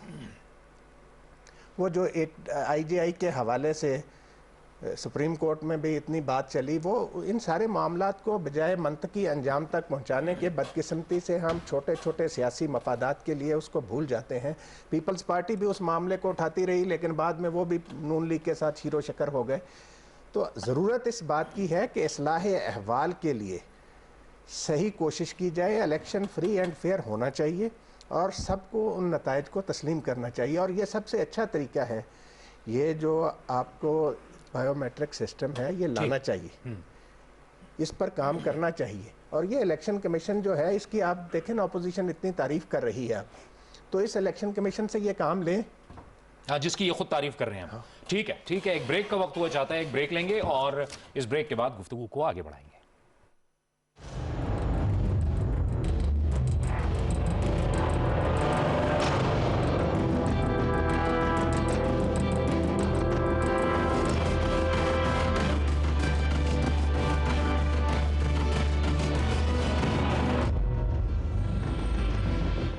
वो जो IGI के हवाले से सुप्रीम कोर्ट में भी इतनी बात चली, वो इन सारे मामलात को बजाय मंतकी अंजाम तक पहुंचाने के बदकिस्मती से हम छोटे छोटे सियासी मफादात के लिए उसको भूल जाते हैं। पीपल्स पार्टी भी उस मामले को उठाती रही, लेकिन बाद में वो भी नून लीग के साथ शीरो शक्कर हो गए। तो ज़रूरत इस बात की है कि इस्लाह अहवाल के लिए सही कोशिश की जाए, इलेक्शन फ्री एंड फेयर होना चाहिए और सबको उन नताइज को तस्लीम करना चाहिए। और ये सबसे अच्छा तरीका है, ये जो आपको बायोमेट्रिक सिस्टम है ये लाना चाहिए, इस पर काम करना चाहिए। और ये इलेक्शन कमीशन जो है, इसकी आप देखें ना, अपोजिशन इतनी तारीफ कर रही है, तो इस इलेक्शन कमीशन से ये काम लें। हाँ, जिसकी ये खुद तारीफ कर रहे हैं हम। ठीक है, ठीक है, एक ब्रेक का वक्त हुआ चाहता है, एक ब्रेक लेंगे और इस ब्रेक के बाद गुफ्तगू को आगे बढ़ाएंगे।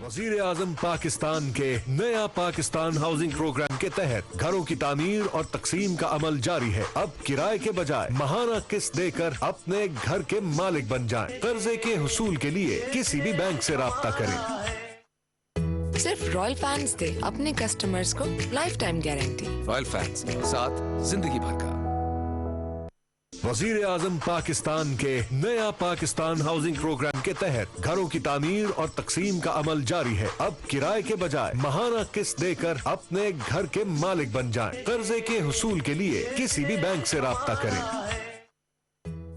वज़ीर आज़म पाकिस्तान के नया पाकिस्तान हाउसिंग प्रोग्राम के तहत घरों की तामीर और तकसीम का अमल जारी है। अब किराए के बजाय माहाना किस्त देकर अपने घर के मालिक बन जाएं। कर्जे के हुसूल के लिए किसी भी बैंक से राब्ता करें। सिर्फ रॉयल फैंस दे अपने कस्टमर्स को life time guarantee. Royal fans, साथ जिंदगी भर का। वज़ीर आज़म पाकिस्तान के नया पाकिस्तान हाउसिंग प्रोग्राम के तहत घरों की तामीर और तकसीम का अमल जारी है। अब किराए के बजाय माहाना किस्त देकर अपने घर के मालिक बन जाएं। कर्जे के हुसूल के लिए किसी भी बैंक से राब्ता करें।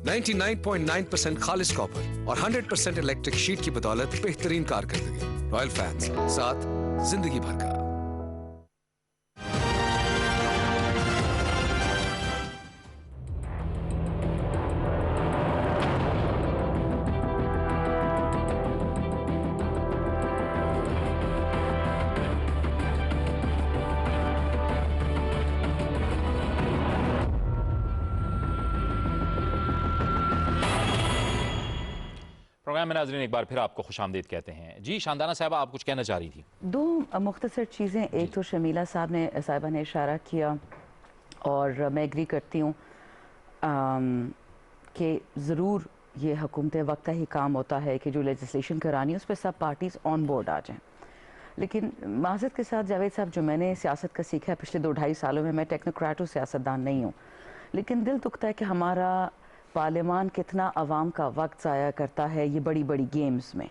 99.9% खालिस कॉपर और 100% इलेक्ट्रिक शीट की बदौलत बेहतरीन कारकर्दगी। रॉयल फैंस, साथ जिंदगी भर का। प्रोग्राम में नाज़रीन एक बार फिर आपको खुशामदीद कहते हैं। जी शानदाना साहबा, आप कुछ कहना चाह रही थी? दो मुख्तसर चीज़ें, एक तो शमीला साहिबा ने इशारा किया और मैं एग्री करती हूँ कि ज़रूर ये हुकूमत वक्त ही काम होता है कि जो लेजिस्लेशन करानी है उस पर सब पार्टीज़ ऑन बोर्ड आ जाएं। लेकिन माज़रत के साथ जावेद साहब, जो मैंने सियासत का सीखा है पिछले 2-2.5 सालों में, मैं टेक्नोक्रेट हूँ, सियासतदान नहीं हूँ, लेकिन दिल दुखता है कि हमारा पार्लियामान कितना आवाम का वक्त ज़ाया करता है ये बड़ी बड़ी गेम्स में।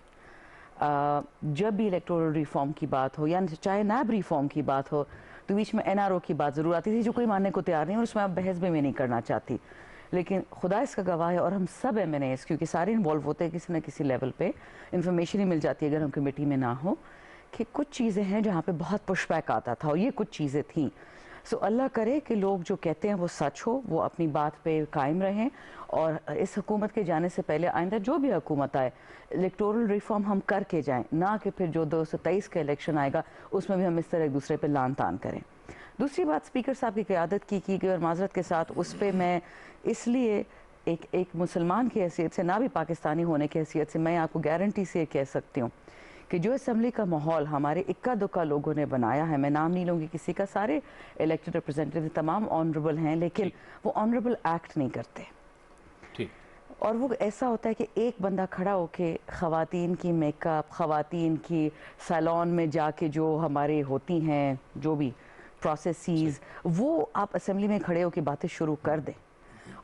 जब भी इलेक्टोरल रिफॉर्म की बात हो या चाहे नैब रिफॉर्म की बात हो तो बीच में NRO की बात ज़रूर आती थी, जो कोई मानने को तैयार नहीं, और उसमें आप बहस भी मैं नहीं करना चाहती। लेकिन खुदा इसका गवाह है, और हम सब MNAs क्योंकि सारे इन्वॉल्व होते हैं किसी न किसी लेवल पे, इन्फॉर्मेशन ही मिल जाती है अगर हम कमेटी में ना हो, कि कुछ चीज़ें हैं जहाँ पे बहुत पुशबैक आता था और ये कुछ चीज़ें थीं। सो अल्लाह करे कि लोग जो कहते हैं वो सच हो, वो अपनी बात पे कायम रहें, और इस हुकूमत के जाने से पहले आइंदा जो भी हुकूमत आए इलेक्टोरल रिफॉर्म हम करके जाएं, ना कि फिर जो 223 का इलेक्शन आएगा उसमें भी हम इस तरह एक दूसरे पे लान तान करें। दूसरी बात, स्पीकर साहब की क़यादत की गई, और माजरत के साथ उस पर मैं इसलिए एक मुसलमान की हैसियत से, ना भी पाकिस्तानी होने की हैसियत से, मैं आपको गारंटी से कह सकती हूँ कि जो असम्बली का माहौल हमारे इक्का दुक्का लोगों ने बनाया है, मैं नाम नहीं लूँगी किसी का, सारे इलेक्टेड रिप्रेजेंटेटिव तमाम ऑनरेबल हैं, लेकिन वो ऑनरेबल एक्ट नहीं करते। और वो ऐसा होता है कि एक बंदा खड़ा होके ख़वातीन की मेकअप, ख़वातीन की सैलून में जाके जो हमारे होती हैं जो भी प्रोसेसीज़, वो आप असम्बली में खड़े होकर बातें शुरू कर दें,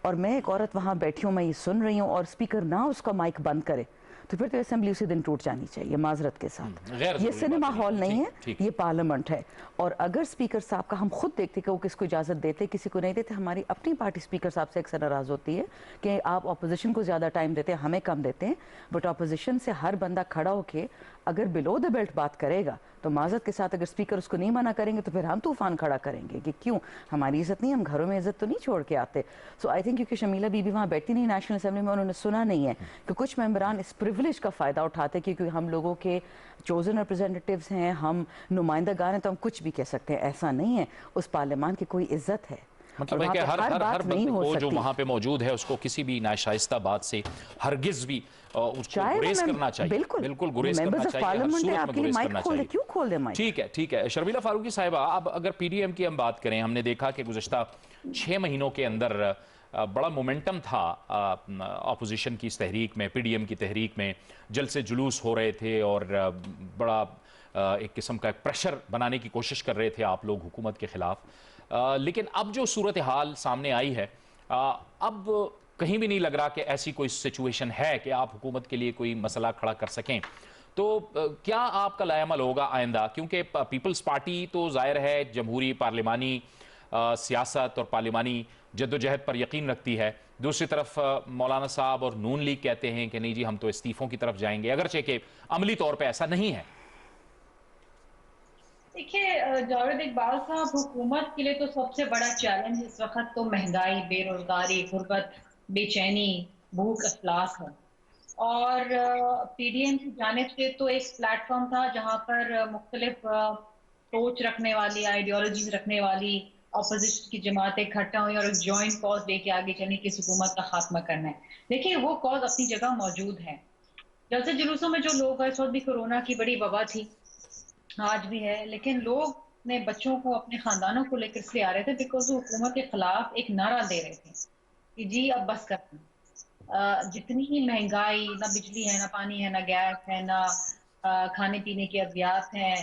और मैं एक औरत वहाँ बैठी हूँ, मैं ये सुन रही हूँ, और स्पीकर ना उसका माइक बंद करे, तो फिर तो असेंबली उसी दिन टूट जानी चाहिए। माजरत के साथ ये सिनेमा हॉल नहीं है, ये पार्लियामेंट है। और अगर स्पीकर साहब का हम खुद देखते कि वो किसको इजाज़त देते, किसी को नहीं देते, हमारी अपनी पार्टी स्पीकर साहब से अक्सर नाराज़ होती है कि आप अपोजिशन को ज़्यादा टाइम देते हैं, हमें कम देते हैं। बट अपोजिशन से हर बंदा खड़ा होकर अगर बिलो द बेल्ट बात करेगा तो माजरत के साथ अगर स्पीकर उसको नहीं मना करेंगे तो फिर हम तूफान खड़ा करेंगे कि क्यों, हमारी इज्जत नहीं, हम घरों में इज्जत तो नहीं छोड़ के आते। सो आई थिंक क्योंकि शमीला बीबी वहाँ बैठी नहीं नेशनल असेंबली में, उन्होंने सुना नहीं है कि कुछ मेंबरान इस प्रिविलेज का फ़ायदा उठाते क्योंकि हम लोगों के चोजन रिप्रेजेंटेटिव्स हैं, हम नुमाइंदगान हैं, तो हम कुछ भी कह सकते हैं। ऐसा नहीं है, उस पार्लियामान की कोई इज्जत है, मतलब है कि हर बंदे को जो वहाँ पे मौजूद है उसको किसी भी नाशाइस्ता बात से हरगिज भी उसको गुरेज करना चाहिए। बिल्कुल गुरेज करना चाहिए, हर सूरत में गुरेज करना चाहिए। क्यों खोल दे माइक? ठीक है शर्मिला फारूकी साहिबा, अब अगर PDM की हम बात करें, हमने देखा कि गुज़श्ता 6 महीनों के अंदर बड़ा मोमेंटम था अपोजिशन की इस तहरीक में, PDM की तहरीक में, जलसे जुलूस हो रहे थे और बड़ा एक किस्म का प्रेशर बनाने की कोशिश कर रहे थे आप लोग हुकूमत के खिलाफ। लेकिन अब जो सूरत हाल सामने आई है, अब कहीं भी नहीं लग रहा कि ऐसी कोई सिचुएशन है कि आप हुकूमत के लिए कोई मसला खड़ा कर सकें। तो क्या आपका लाएमल होगा आइंदा, क्योंकि पीपल्स पार्टी तो ज़ाहिर है जमहूरी पार्लिमानी सियासत और पार्लिमानी जद्दोजहद पर यकीन रखती है, दूसरी तरफ मौलाना साहब और नून लीग कहते हैं कि नहीं जी हम तो इस्तीफ़ों की तरफ जाएंगे, अगरचे कि अमली तौर पर ऐसा नहीं है। देखिए जावेद इकबाल साहब, हुकूमत के लिए तो सबसे बड़ा चैलेंज इस वक्त तो महंगाई, बेरोजगारी, गुर्बत, बेचैनी, भूख, अफलास है। और PDM की जानिब से तो एक प्लेटफॉर्म था जहां पर मुख्तलिफ सोच रखने वाली, आइडियोलॉजीज रखने वाली अपोजिशन की जमातें इकट्ठा हुई और एक जॉइंट कॉज लेके आगे चली कि इस हुकूमत का खात्मा करना है। देखिए वो कॉज अपनी जगह मौजूद है। जलसे जुलूसों में जो लोग इस वक्त भी कोरोना की बड़ी वबा थी, आज भी है, लेकिन लोग अपने बच्चों को, अपने खानदानों को लेकर इसलिए आ रहे थे बिकॉज वो हुकूमत के खिलाफ एक नारा दे रहे थे कि जी अब बस कर, जितनी ही महंगाई, ना बिजली है, ना पानी है, ना गैस है, ना खाने पीने की अद्वियात हैं,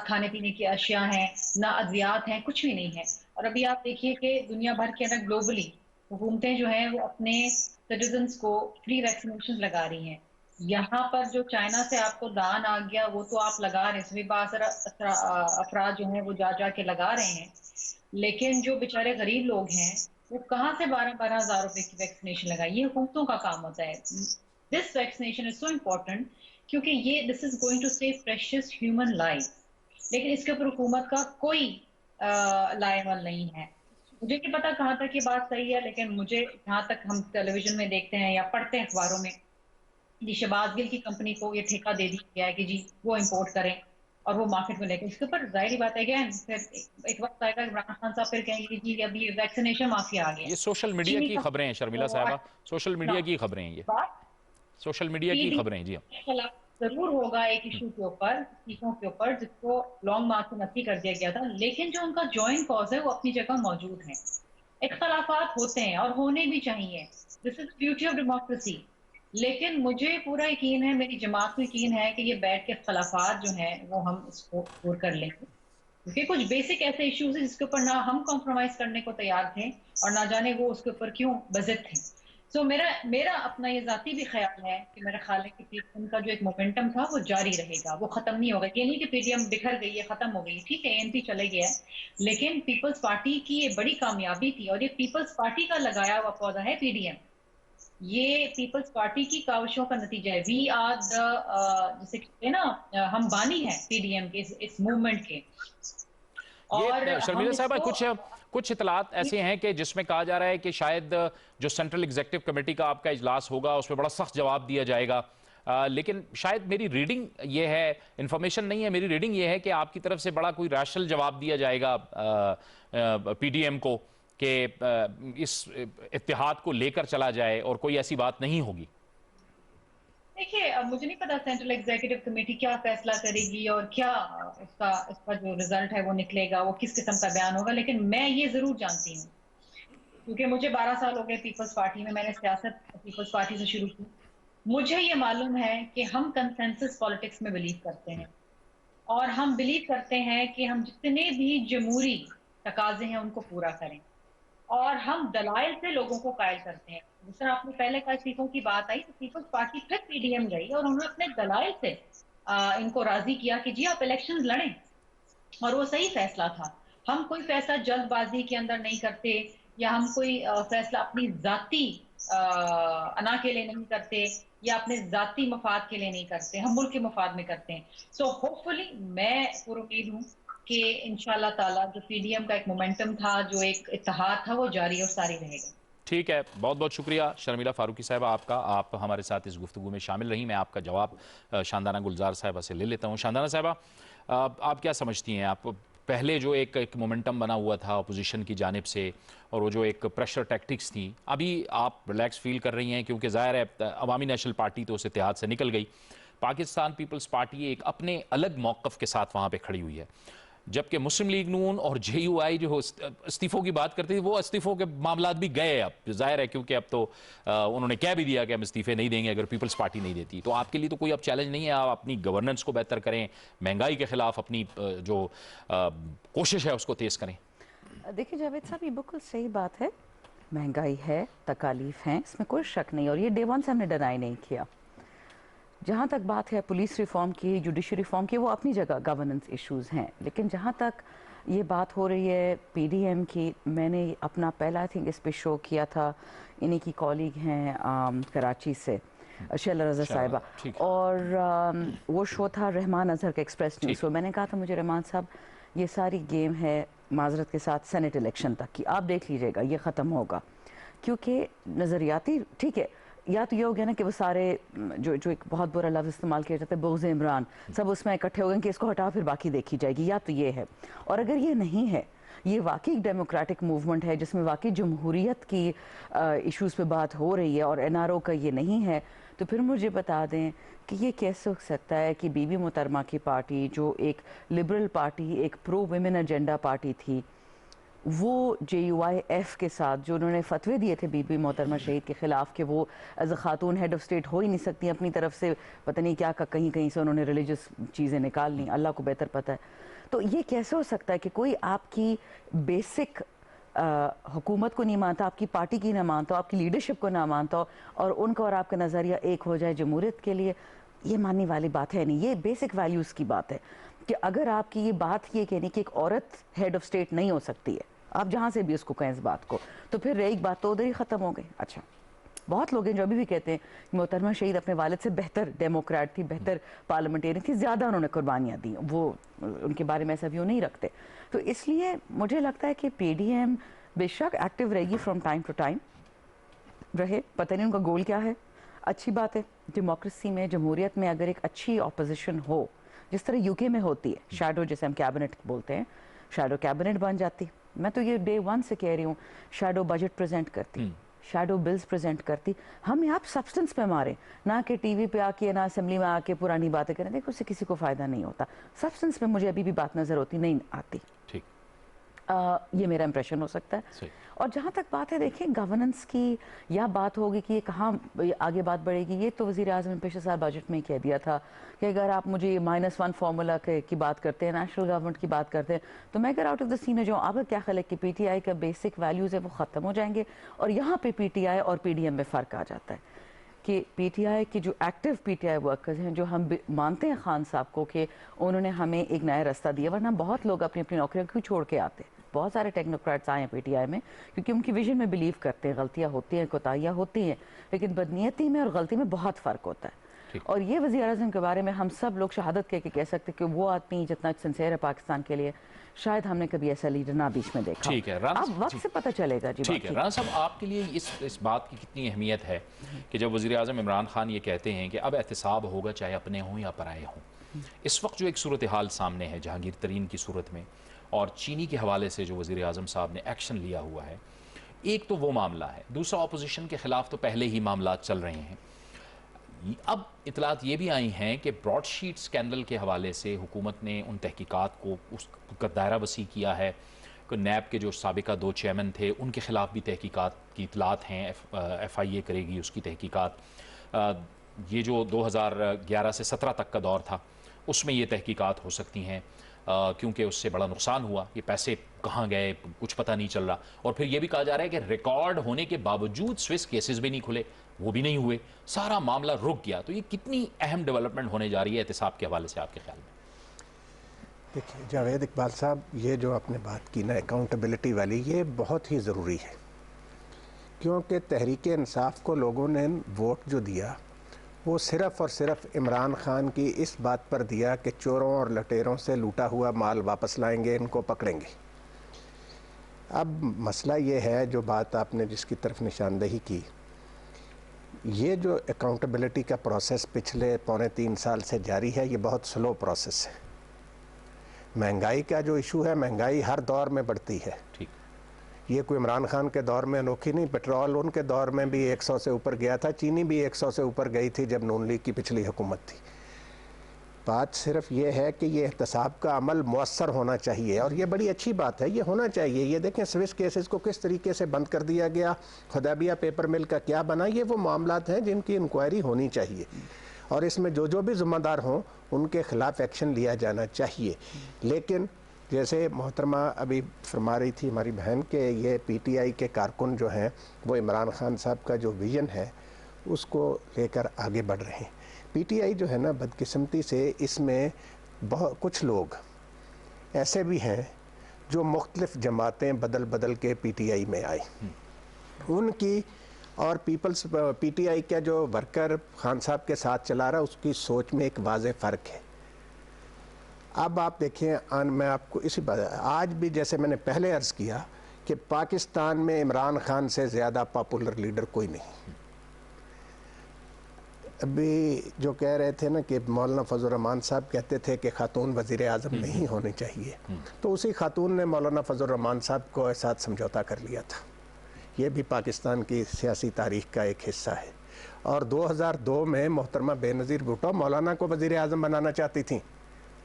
खाने पीने की अशिया हैं, ना अद्वियात हैं, कुछ भी नहीं है। और अभी आप देखिए कि दुनिया भर के अंदर ग्लोबली हुकूमतें जो हैं वो अपने सिटीजन्स को फ्री वैक्सीनेशन लगा रही हैं। यहाँ पर जो चाइना से आपको दान आ गया वो तो आप लगा रहे हैं, सभी अफराद जो हैं वो जा के लगा रहे हैं, लेकिन जो बेचारे गरीब लोग हैं वो कहाँ से 12-12 हज़ार रुपए की वैक्सीनेशन लगाई? ये हुकूमतों का काम होता है। This vaccination is so important क्योंकि ये this is going to save precious human life, लेकिन इसके ऊपर हुकूमत का कोई लाएमल नहीं है। मुझे नहीं पता कहाँ तक ये बात सही है, लेकिन मुझे जहाँ तक हम टेलीविजन में देखते हैं या पढ़ते हैं अखबारों में, जी शहबाज गिल की कंपनी को ये ठेका दे दिया गया है कि जी वो इंपोर्ट करें और वो मार्केट में लेकर, इसके ऊपर जाहिर बात है फिर एक वक्त आएगा इमरान खान साहब फिर कहेंगे जी अब ये वैक्सीनेशन माफिया आ गया। ये सोशल मीडिया की खबरें हैं शर्मिला साहबा, सोशल मीडिया की खबरें हैं, ये सोशल मीडिया की खबरें हैं। जी जरूर होगा एक इशू के ऊपर, चीजों के ऊपर जिसको लॉन्ग मार्च से नफी कर दिया गया था, लेकिन जो उनका जॉइंट कॉज है वो अपनी जगह मौजूद है। इख्तलाफात होते हैं और होने भी चाहिए, this is beauty of democracy, लेकिन मुझे पूरा यकीन है, मेरी जमात को यकीन है कि ये बैठ के इख्तलाफात जो हैं वो हम इसको दूर कर लेंगे, क्योंकि कुछ बेसिक ऐसे इश्यूज हैं जिसके ऊपर ना हम कॉम्प्रोमाइज करने को तैयार थे और ना जाने वो उसके ऊपर क्यों बज़िद थे। सो मेरा अपना ये जाती भी ख्याल है कि मेरा ख्याल है कि उनका जो एक मोमेंटम था वो जारी रहेगा, वो खत्म नहीं होगा। ये नहीं कि पीडीएम बिखर गई है, खत्म हो गई, ठीक है एएनपी चले गया है, लेकिन पीपल्स पार्टी की ये बड़ी कामयाबी थी और ये पीपल्स पार्टी का लगाया हुआ पौधा है पीडीएम, ये पीपल्स पार्टी की काविशों का नतीजा है। वी आर द जिसे कहते हैं ना, हम बानी हैं पीडीएम के इस मूवमेंट के। और शर्मिला साहब कुछ इतलात ऐसे हैं कि जिसमें कहा जा रहा है कि शायद जो सेंट्रल एग्जीक्यूटिव कमेटी का आपका इजलास होगा उसमें बड़ा सख्त जवाब दिया जाएगा, लेकिन शायद मेरी रीडिंग ये है, इंफॉर्मेशन नहीं है, मेरी रीडिंग ये है कि आपकी तरफ से बड़ा कोई रैशनल जवाब दिया जाएगा पीडीएम को कि इस इत्तेहाद को लेकर चला जाए और कोई ऐसी बात नहीं होगी। देखिए अब मुझे नहीं पता सेंट्रल एग्जीक्यूटिव कमेटी क्या फैसला करेगी और क्या इसका जो रिजल्ट है वो निकलेगा, वो किस किस्म का बयान होगा, लेकिन मैं ये जरूर जानती हूँ क्योंकि मुझे 12 साल हो गए पीपल्स पार्टी में, मैंने सियासत पीपल्स पार्टी से शुरू की। मुझे ये मालूम है कि हम कंसेंसस पॉलिटिक्स में बिलीव करते हैं और हम बिलीव करते हैं कि हम जितने भी जमहूरी तकाजे हैं उनको पूरा करें और हम दलाइल से लोगों को कायल करते हैं। जिस तरह आपने पहले कहा इस्तीफों की बात आई, तो पीपल्स पार्टी फिर पीडीएम गई और उन्होंने अपने दलाइल से इनको राजी किया कि जी आप इलेक्शन लड़ें, और वो सही फैसला था। हम कोई फैसला जल्दबाजी के अंदर नहीं करते या हम कोई फैसला अपनी जाती अना के लिए नहीं करते या अपने जाती मफाद के लिए नहीं करते, हम मुल्क के मफाद में करते हैं। सो होपफुली मैं पुरुमीद हूँ कि इंशाल्लाह ताला जो पीडीएम का एक मोमेंटम था, जो एक इत्तेहाद था, वो जारी और सारी रहेगा। ठीक है, बहुत बहुत शुक्रिया शर्मिला फारूकी साहबा आपका, आप हमारे साथ इस गुफ्तगू में शामिल रही। मैं आपका जवाब शानदाना गुलजार साहबा से ले लेता हूँ। शानदाना साहबा, आप क्या समझती हैं, आप पहले जो एक मोमेंटम बना हुआ था अपोजिशन की जानिब से और वो जो एक प्रेशर टैक्टिक्स थी, अभी आप रिलैक्स फील कर रही हैं क्योंकि ज़ाहिर है अवामी नेशनल पार्टी तो उस इत्तेहाद से निकल गई, पाकिस्तान पीपल्स पार्टी एक अपने अलग मौक़िफ़ के साथ वहाँ पर खड़ी हुई है, जबकि मुस्लिम लीग नून और जेयूआई जो इस्तीफों की बात करती थी वो इस्तीफों के मामलात भी गए अब, जाहिर है क्योंकि अब तो उन्होंने कह भी दिया कि हम इस्तीफे नहीं देंगे अगर पीपल्स पार्टी नहीं देती। तो आपके लिए तो कोई अब चैलेंज नहीं है, आप अपनी गवर्नेंस को बेहतर करें, महंगाई के खिलाफ अपनी जो कोशिश है उसको तेज़ करें। देखिए जावेद साहब, ये बिल्कुल सही बात है, महंगाई है, तकालीफ हैं, इसमें कोई शक नहीं, और ये डे वन से हमने डिनाई नहीं किया। जहाँ तक बात है पुलिस रिफॉर्म की, जुडिशरी रिफॉर्म की, वो अपनी जगह गवर्नेंस इश्यूज़ हैं, लेकिन जहाँ तक ये बात हो रही है पीडीएम की, मैंने अपना पहला आई थिंक इस पे शो किया था, इन्हीं की कॉलीग हैं कराची से शैला रज़ा साहिबा, और वो शो था रहमान अजहर का एक्सप्रेस न्यूज़। तो मैंने कहा था मुझे रहमान साहब ये सारी गेम है माजरत के साथ सेनेट इलेक्शन तक की, आप देख लीजिएगा ये ख़त्म होगा, क्योंकि नज़रियाती ठीक है, या तो ये हो गया ना कि वो सारे जो एक बहुत बुरा लफ्ज़ इस्तेमाल किया जाता है बोझ इमरान, सब उसमें इकट्ठे हो गए कि इसको हटाओ फिर बाकी देखी जाएगी, या तो ये है। और अगर ये नहीं है, ये वाकई डेमोक्रेटिक मूवमेंट है जिसमें वाकई जमहूरियत की इश्यूज़ पे बात हो रही है और एनआरओ का ये नहीं है, तो फिर मुझे बता दें कि ये कैसे हो सकता है कि बीबी मोहतरमा की पार्टी जो एक लिबरल पार्टी, एक प्रो विमेन एजेंडा पार्टी थी, वो JUIF के साथ जो उन्होंने फतवे दिए थे बीबी मोहतरमा शहीद के ख़िलाफ़ कि वो as a Khatoon head of state हो ही नहीं सकती, अपनी तरफ से पता नहीं क्या कहीं कहीं से उन्होंने रिलीजियस चीज़ें निकाल ली, अल्लाह को बेहतर पता है। तो ये कैसे हो सकता है कि कोई आपकी बेसिक हुकूमत को नहीं मानता, आपकी पार्टी की ना मानता हो, आपकी लीडरशिप को ना मानता हो, और उनका और आपका नज़रिया एक हो जाए जमहूरियत के लिए? ये मानने वाली बात है नहीं, ये बेसिक वैल्यूज़ की बात है कि अगर आपकी ये बात ये कहनी कि एक औरत हेड ऑफ़ स्टेट नहीं हो सकती है, आप जहाँ से भी उसको कहें इस बात को, तो फिर एक बात तो उधर ही ख़त्म हो गई। अच्छा, बहुत लोग हैं जो अभी भी कहते हैं कि मोहतरमा शहीद अपने वालिद से बेहतर डेमोक्रेट थी, बेहतर पार्लियामेंटेरियन थी, ज़्यादा उन्होंने कुर्बानियाँ दी, वो उनके बारे में ऐसा व्यू नहीं रखते। तो इसलिए मुझे लगता है कि PDM बेशक एक्टिव रहेगी फ्रॉम टाइम टू टाइम रहे, पता नहीं उनका गोल क्या है। अच्छी बात है, डेमोक्रेसी में, जमहूरियत में अगर एक अच्छी ऑपोजिशन हो, जिस तरह UK में होती है, शैडो जिसे हम कैबिनेट बोलते हैं, शैडो कैबिनेट बन जाती। मैं तो ये डे 1 से कह रही हूँ, शैडो बजट प्रेजेंट करती, शैडो बिल्स प्रेजेंट करती। हम यहाँ सब्सटेंस पे मारे, ना कि TV पे आके, ना असेंबली में आके पुरानी बातें करें, देखो उससे किसी को फ़ायदा नहीं होता। सब्सटेंस पे मुझे अभी भी बात नज़र होती नहीं आती। ठीक, ये मेरा इंप्रेशन हो सकता है। और जहाँ तक बात है, देखें गवर्नेंस की, या बात होगी कि ये कहाँ आगे बात बढ़ेगी, ये तो वज़ीर आज़म ने पिछले साल बजट में ही कह दिया था कि अगर आप मुझे -1 फार्मूला की बात करते हैं, नेशनल गवर्नमेंट की बात करते हैं, तो मैं अगर आउट ऑफ द सीन में जाऊँ, आपका क्या ख्याल है कि PTI का बेसिक वैल्यूज़ है वो ख़त्म हो जाएंगे? और यहाँ पे PTI और PDM में फ़र्क आ जाता है कि PTI की जो एक्टिव PTI वर्कर्स हैं, जो हम मानते हैं खान साहब को कि उन्होंने हमें एक नया रास्ता दिया, वरना बहुत लोग अपनी अपनी नौकरियों क्यों छोड़ के आते हैं। बहुत सारे टेक्नोक्रेट्स आए हैं PTI में क्योंकि उनकी विजन में बिलीव करते हैं। गलतियां होती हैं, कोताहियां होती हैं, लेकिन बदनीयती में और गलती में बहुत फ़र्क होता है। और ये वज़ीर आज़म के बारे में हम सब लोग शहादत कह सकते हैं कि वो आदमी जितना सिंसियर है पाकिस्तान के लिए, शायद हमने कभी ऐसा लीडर ना बीच में देखा। ठीक है, अब वक्त से पता चलेगा। जी ठीक है राना साहब, आपके लिए इस बात की कितनी अहमियत है कि जब वज़ीर आज़म इमरान खान ये कहते हैं कि अब एहतिसाब होगा चाहे अपने हों या पराए हों। इस वक्त जो एक सूरत हाल सामने है जहांगीर तरीन की सूरत में, और चीनी के हवाले से जो वज़ीर आज़म साहब ने एक्शन लिया हुआ है, एक तो वो मामला है, दूसरा अपोजिशन के ख़िलाफ़ तो पहले ही मामला चल रहे हैं। अब इतलात ये भी आई हैं कि ब्रॉडशीट स्कैंडल के हवाले से हुकूमत ने उन तहकीकात को, उसका दायरा वसी किया है कि नैब के जो साबिका 2 चेयरमैन थे उनके ख़िलाफ़ भी तहकीकात की इतलात हैं, FIA करेगी उसकी तहकीकात। ये जो 2011 से 17 तक का दौर था उसमें ये तहकीकात हो सकती हैं, क्योंकि उससे बड़ा नुकसान हुआ, ये पैसे कहाँ गए कुछ पता नहीं चल रहा। और फिर ये भी कहा जा रहा है कि रिकॉर्ड होने के बावजूद स्विस केसेस भी नहीं खुले, वो भी नहीं हुए, सारा मामला रुक गया। तो ये कितनी अहम डेवलपमेंट होने जा रही है एहतिसाब के हवाले से आपके ख्याल में? देखिए जावेद इकबाल साहब, ये जो आपने बात की ना अकाउंटेबिलिटी वाली, ये बहुत ही ज़रूरी है, क्योंकि तहरीक इंसाफ को लोगों ने वोट जो दिया वो सिर्फ़ और सिर्फ इमरान खान की इस बात पर दिया कि चोरों और लटेरों से लूटा हुआ माल वापस लाएंगे, इनको पकड़ेंगे। अब मसला ये है, जो बात आपने जिसकी तरफ निशानदेही की, ये जो अकाउंटेबिलिटी का प्रोसेस पिछले 2.25 साल से जारी है, ये बहुत स्लो प्रोसेस है। महंगाई का जो इशू है, महंगाई हर दौर में बढ़ती है। ठीक, ये कोई इमरान खान के दौर में अनोखी नहीं, पेट्रोल उनके दौर में भी 100 से ऊपर गया था, चीनी भी 100 से ऊपर गई थी जब नून लीग की पिछली हुकूमत थी। बात सिर्फ ये है कि ये एहतसाब का अमल मुअस्सर होना चाहिए, और ये बड़ी अच्छी बात है, ये होना चाहिए। ये देखें स्विस केसेस को किस तरीके से बंद कर दिया गया, हुदैबिया पेपर मिल का क्या बना, ये वो मामलात हैं जिनकी इंक्वायरी होनी चाहिए, और इसमें जो भी ज़िम्मेदार हों उनके ख़िलाफ़ एक्शन लिया जाना चाहिए। लेकिन जैसे मोहतरमा अभी फरमा रही थी हमारी बहन के, ये PTI के कारकुन जो हैं वो इमरान खान साहब का जो विज़न है उसको लेकर आगे बढ़ रहे हैं। PTI जो है ना, बदकिस्मती से इसमें बहुत कुछ लोग ऐसे भी हैं जो मुख्तलिफ़ जमातें बदल बदल के PTI में आए, उनकी और PTI का जो वर्कर खान साहब के साथ चला रहा उसकी सोच में एक वाज़ेह फ़र्क है। अब आप देखें, मैं आपको इसी बात, आज भी जैसे मैंने पहले अर्ज़ किया कि पाकिस्तान में इमरान खान से ज़्यादा पॉपुलर लीडर कोई नहीं। अभी जो कह रहे थे ना कि मौलाना फजल रहमान साहब कहते थे कि खातून वज़ीर आज़म नहीं होने चाहिए, तो उसी खातून ने मौलाना फजल रहमान साहब को साथ समझौता कर लिया था। ये भी पाकिस्तान की सियासी तारीख़ का एक हिस्सा है। और 2002 में मोहतरमा बेनज़ीर भुट्टो मौलाना को वज़ीर आज़म बनाना चाहती थी।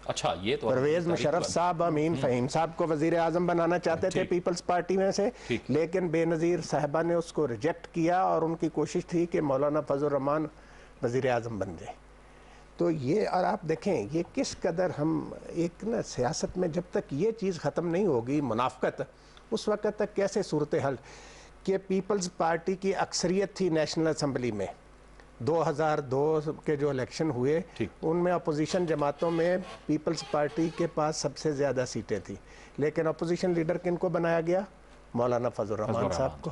अच्छा, ये तो परवेज़ मुशर्रफ साहब अमीन फ़हीम साहब को वज़ीर आज़म बनाना चाहते थे पीपल्स पार्टी में से, लेकिन बेनज़ीर साहबा ने उसको रिजेक्ट किया, और उनकी कोशिश थी कि मौलाना फजल रहमान वज़ीर आज़म बन जाए। तो ये, और आप देखें ये किस कदर हम एक ना सियासत में जब तक ये चीज़ ख़त्म नहीं होगी, मुनाफ़क़त, उस वक़्त तक कैसे सूरत हाल कि पीपल्स पार्टी की अक्सरियत थी नेशनल असम्बली में। 2002 के जो इलेक्शन हुए उनमें अपोजिशन जमातों में पीपल्स पार्टी के पास सबसे ज़्यादा सीटें थी, लेकिन अपोजिशन लीडर किनको बनाया गया? مولانا فضل الرحمان صاحب کو.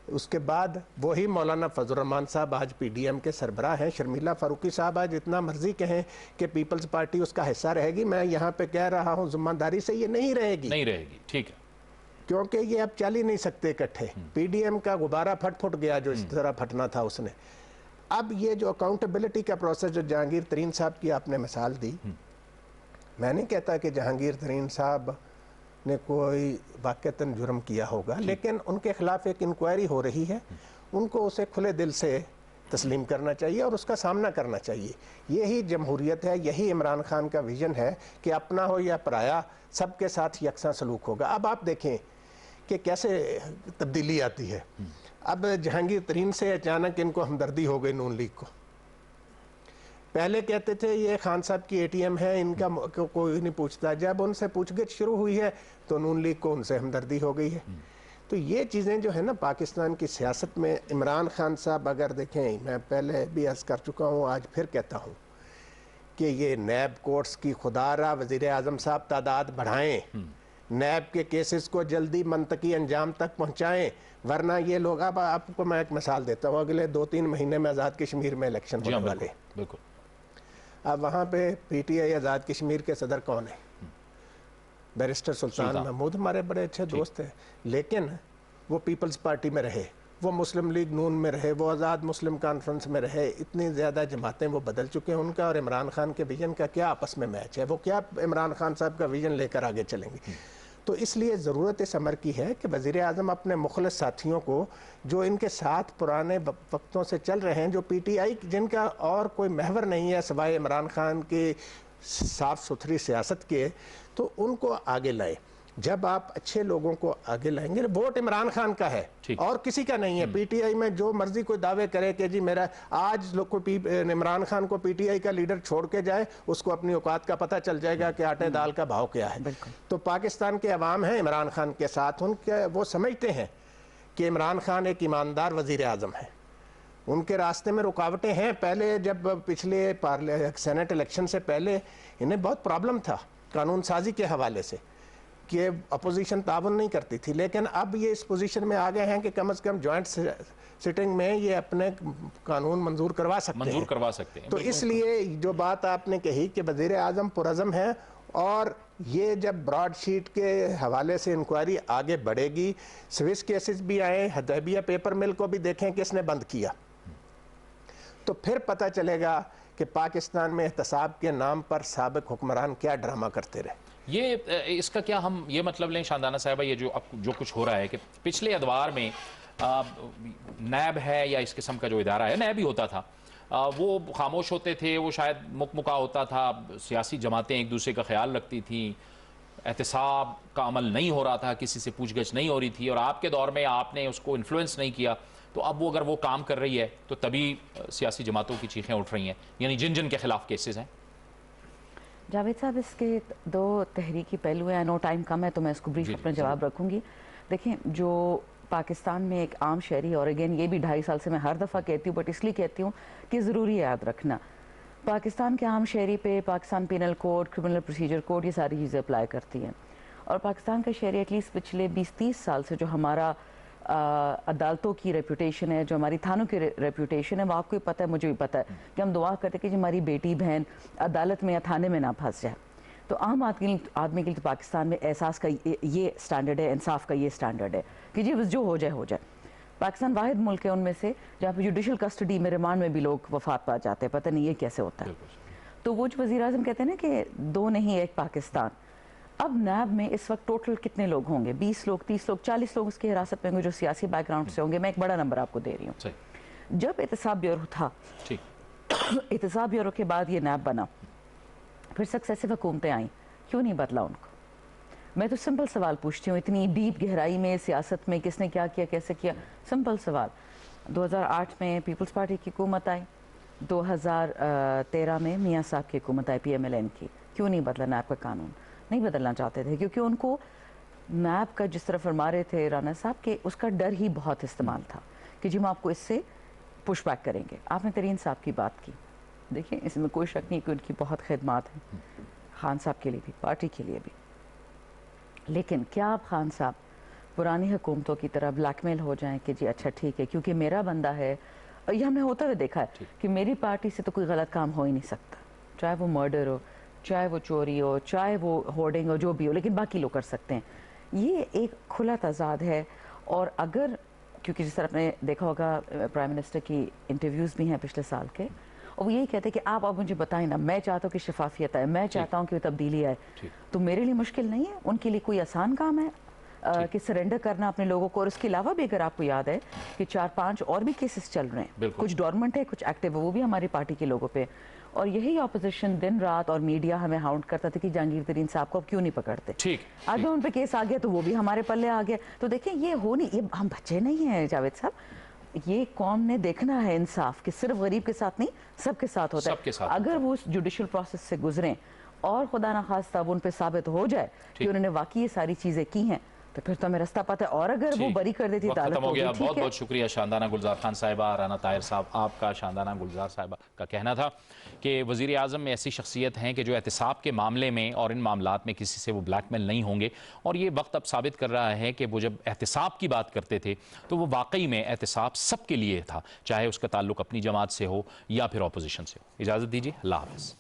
اس کے بعد وہی مولانا فضل الرحمان صاحب آج پی ڈی ایم کے سربراہ ہیں. شرمیلا فاروقی صاحب آج جتنا مرضی کہیں کہ پیپلز پارٹی اس کا حصہ رہے گی, میں یہاں پہ کہہ رہا ہوں ذمہ داری سے یہ نہیں رہے گی, ٹھیک ہے, کیونکہ یہ اب چل ہی نہیں سکتے اکٹھے. پی ڈی ایم کا غبارہ پھٹ گیا جو اس طرح پھٹنا تھا اس نے. اب یہ جو اکاؤنٹیبلٹی کا پروسیس جو جہانگیر ترین صاحب کی آپ نے مثال دی, میں نہیں کہتا کہ جہانگیر ترین صاحب نے کوئی واقعتاً جرم کیا ہوگا, لیکن ان کے خلاف ایک انکوائری ہو رہی ہے, ان کو اسے کھلے دل سے تسلیم کرنا چاہیے اور اس کا سامنا کرنا چاہیے. یہی جمہوریت ہے, یہی عمران خان کا ویژن ہے کہ اپنا ہو یا پرایا سب کے ساتھ یکساں سلوک ہوگا. اب آپ دیکھیں کہ کیسے تبدیلی آتی ہے. اب جہانگیر ترین سے اچانک ان کو ہمدردی ہو گئی نون لیگ کو. پہلے کہتے تھے یہ خان صاحب کی اے ٹی ایم ہے, ان کا کوئی نہیں پوچھتا. جب ان سے پوچھ گچھ شروع ہوئی ہے تو نون لیگ کو ان سے ہمدردی ہو گئی ہے. تو یہ چیزیں جو ہے نا پاکستان کی سیاست میں, عمران خان صاحب اگر دیکھیں, میں پہلے بھی عرض کر چکا ہوں, آج پھر کہتا ہوں کہ یہ نیب کورٹس کی خدا را وزیر اعظم صاحب تعداد بڑھائیں, نیب کے کیسز کو جلدی منطقی انجام تک پہنچائیں, ورنہ یہ لوگ, اب آپ کو میں ایک مثال دیتا ہوں, اگلے 2-3 مہینے میں آزاد کشمیر میں الیکشن ہونے والے. بالکل. اب وہاں پہ P T I Azad Kashmir کے صدر کون ہیں؟ بیرسٹر سلطان محمود, ہمارے بڑے اچھے دوست ہیں, لیکن وہ پیپلز پارٹی میں رہے, وہ مسلم لیگ نون میں رہے, وہ آزاد مسلم کانفرنس میں رہے. اتنی زیادہ جماعتیں وہ بدل چکے ہیں. ان کا اور عمران خان کے ویژن کا کیا آپس میں میچ ہے؟ وہ کیا عمران خان صاحب کا ویژن لے کر آگے چلیں گے؟ تو اس لیے ضرورت اس امر کی ہے کہ وزیر اعظم اپنے مخلص ساتھیوں کو جو ان کے ساتھ پرانے وقتوں سے چل رہے ہیں, جو پی ٹی آئی جن کا اور کوئی محور نہیں ہے سوائے عمران خان کی صاف ستھری سیاست کے, تو ان کو آگے لائیں. جب آپ اچھے لوگوں کو آگے لائیں گے, ووٹ عمران خان کا ہے اور کسی کا نہیں ہے. پی ٹی آئی میں جو مرضی کوئی دعوے کرے کہ جی میرا, آج لوگ کو عمران خان کو پی ٹی آئی کا لیڈر چھوڑ کے جائے, اس کو اپنی اوقات کا پتہ چل جائے گا کہ آٹے دال کا بھاؤ کیا ہے. تو پاکستان کے عوام ہیں عمران خان کے ساتھ, ان کے وہ سمجھتے ہیں کہ عمران خان ایک ایماندار وزیر اعظم ہے. ان کے راستے میں رکاوٹیں ہیں. پہلے جب پچھلے سینٹ الیکشن سے پہلے انہیں بہت پرابلم تھا قانون سازی کے حوالے سے کہ اپوزیشن تعاون نہیں کرتی تھی, لیکن اب یہ اس پوزیشن میں آ گئے ہیں کہ کم از کم جوائنٹ سٹنگ میں یہ اپنے قانون منظور کروا سکتے ہیں. تو اس لیے جو بات آپ نے کہی کہ وزیر اعظم پرعزم ہے, اور یہ جب براڈ شیٹ کے حوالے سے انکوائری آگے بڑھے گی, سوئس کیسز بھی آئیں, حدیبیہ پیپر مل کو بھی دیکھیں کس نے بند کیا, تو پھر پتہ چلے گا کہ پاکستان میں احتساب کے نام پر سابق حکمران کیا ڈرامہ کرتے رہے. یہ اس کا کیا ہم یہ مطلب لیں شاندانہ صاحبہ, یہ جو کچھ ہو رہا ہے کہ پچھلے ادوار میں نیب ہے یا اس قسم کا جو ادارہ ہے, نیب ہی ہوتا تھا, وہ خاموش ہوتے تھے, وہ شاید مکمکا ہوتا تھا, سیاسی جماعتیں ایک دوسرے کا خیال رکھتی تھیں, احتساب کا عمل نہیں ہو رہا تھا, کسی سے پوچھ گچھ نہیں ہو رہی تھی, اور آپ کے دور میں آپ نے اس کو انفلوئنس نہیں کیا. تو اب وہ اگر وہ کام کر رہی ہے تو تبھی سیاسی جماعتوں کی چیخیں اٹھ رہی ہیں, یعنی جن کے خلاف کیسز ہیں. جاوید صاحب, اس کے 2 تحریکی پہلو ہیں. نو ٹائم کم ہے تو میں اس کو بریف اپنا جواب رکھوں گی. دیکھیں, جو پاکستان میں ایک عام شہری, اور اگین یہ بھی 2.5 سال سے میں ہر دفعہ کہتی ہوں, بٹ اس لیے کہتی ہوں کہ ضروری ہے یاد رکھنا, پاکستان کے عام شہری پہ Pakistan penal code, criminal procedure code, یہ ساری چیزیں اپلائی کرتی ہیں. اور پاکستان کا شہری ایٹ لیسٹ پچھلے 20-30 سال سے جو ہمارا عدالتوں کی ریپوٹیشن ہے, جو ہماری تھانوں کی ریپوٹیشن ہے, وہ آپ کو بھی پتہ ہے, مجھے بھی پتہ ہے کہ ہم دعا کرتے کہ ہماری بیٹی بہن عدالت میں یا تھانے میں نہ پھنس جائے. تو عام آدمی کے لیے پاکستان میں احساس کا یہ سٹینڈرڈ ہے, انصاف کا یہ سٹینڈرڈ ہے کہ جی جو ہو جائے ہو جائے. پاکستان واحد ملک ہے ان میں سے جہاں پہ جوڈیشل کسٹڈی میں, ریمانڈ میں بھی لوگ وفات پا جاتے ہیں, پتہ نہیں یہ کیسے ہوتا ہے. تو وہ جو وزیر اعظم کہتے ہیں نا کہ 2 نہیں ایک پاکستان, اب نیب میں اس وقت ٹوٹل کتنے لوگ ہوں گے؟ 20 لوگ, 30 لوگ, 40 لوگ اس کی حراست میں ہوں گے جو سیاسی بیک گراؤنڈ سے ہوں گے. میں ایک بڑا نمبر آپ کو دے رہی ہوں. جب احتساب بیورو تھا, احتساب بیورو کے بعد یہ نیب بنا, پھر سکسیسو حکومتیں آئیں, کیوں نہیں بدلا ان کو؟ میں تو سمپل سوال پوچھتی ہوں, اتنی ڈیپ گہرائی میں سیاست میں کس نے کیا کیا, کیسے کیا؟ سمپل سوال. 2008 میں پیپلز پارٹی کی حکومت آئی, 2013 میں میاں صاحب کی حکومت آئی, PMLN کی. کیوں نہیں بدلا نیب کا قانون؟ نہیں بدلنا چاہتے تھے, کیونکہ ان کو نیب کا جس طرح فرما رہے تھے رانا صاحب کہ اس کا ڈر ہی بہت استعمال تھا کہ جی ہم آپ کو اس سے پش بیک کریں گے. آپ نے ترین صاحب کی بات کی, دیکھیں اس میں کوئی شک نہیں کہ ان کی بہت خدمات ہیں, خان صاحب کے لیے بھی, پارٹی کے لیے بھی. لیکن کیا آپ خان صاحب पुरानी हुकूमतों की तरह ब्लैकमेल हो जाएं कि जी अच्छा ठीक है क्योंकि मेरा बंदा है। और ये हमने होता हुआ देखा है कि मेरी पार्टी से तो कोई गलत काम हो ही नहीं सकता, चाहे वो मर्डर हो, चाहे वो चोरी हो, चाहे वो होर्डिंग हो, जो भी हो, लेकिन बाकी लोग कर सकते हैं। ये एक खुला तजाद है। और अगर क्योंकि जिस तरह आपने देखा होगा प्राइम मिनिस्टर की इंटरव्यूज़ भी हैं पिछले साल के, और वो यही कहते हैं कि आप मुझे बताएं ना, मैं चाहता हूँ कि शफाफियत आए, मैं चाहता हूँ कि तब्दीली आए। तो मेरे लिए मुश्किल नहीं है, उनके लिए कोई आसान काम है कि सरेंडर करना अपने लोगों को। और उसके अलावा भी अगर आपको याद है कि 4-5 और भी केसेस चल रहे हैं, कुछ डॉर्मेंट है कुछ एक्टिव है, वो भी हमारी पार्टी के लोगों पे। और यही ऑपोजिशन दिन रात और मीडिया हमें हाउंड करता था कि जहांगीर तरीन साहब को अब क्यों नहीं पकड़ते। आज उन पे केस आ गया तो वो भी हमारे पल्ले आ गया। तो देखें ये हो नहीं, ये हम बच्चे नहीं हैं जावेद साहब, ये कौम ने देखना है इंसाफ कि सिर्फ गरीब के साथ नहीं सबके साथ होता है। अगर वो जुडिशल प्रोसेस से गुजरें और खुदा ना खास्ता अब उन पे साबित हो जाए कि उन्होंने वाकई ये सारी चीजें की हैं तो फिर तो हमें रास्ता पता है। और अगर वो बरी कर देती अदालत हो गया। बहुत बहुत शुक्रिया शानदाना गुलजार खान साहिबा, राना ताहिर साहब आपका। शानदाना गुलजार साहिबा का कहना था कि वज़ीर आज़म में ऐसी शख्सियत हैं कि जो एहतिसाब के मामले में और इन मामलात में किसी से वो ब्लैकमेल नहीं होंगे। और ये वक्त अब साबित कर रहा है कि वो जब एहतिसाब की बात करते थे तो वो वाकई में एहतिसाब सबके लिए था, चाहे उसका ताल्लुक अपनी जमात से हो या फिर अपोजिशन से हो। इजाज़त दीजिए, अल्लाह हाफ़िज़।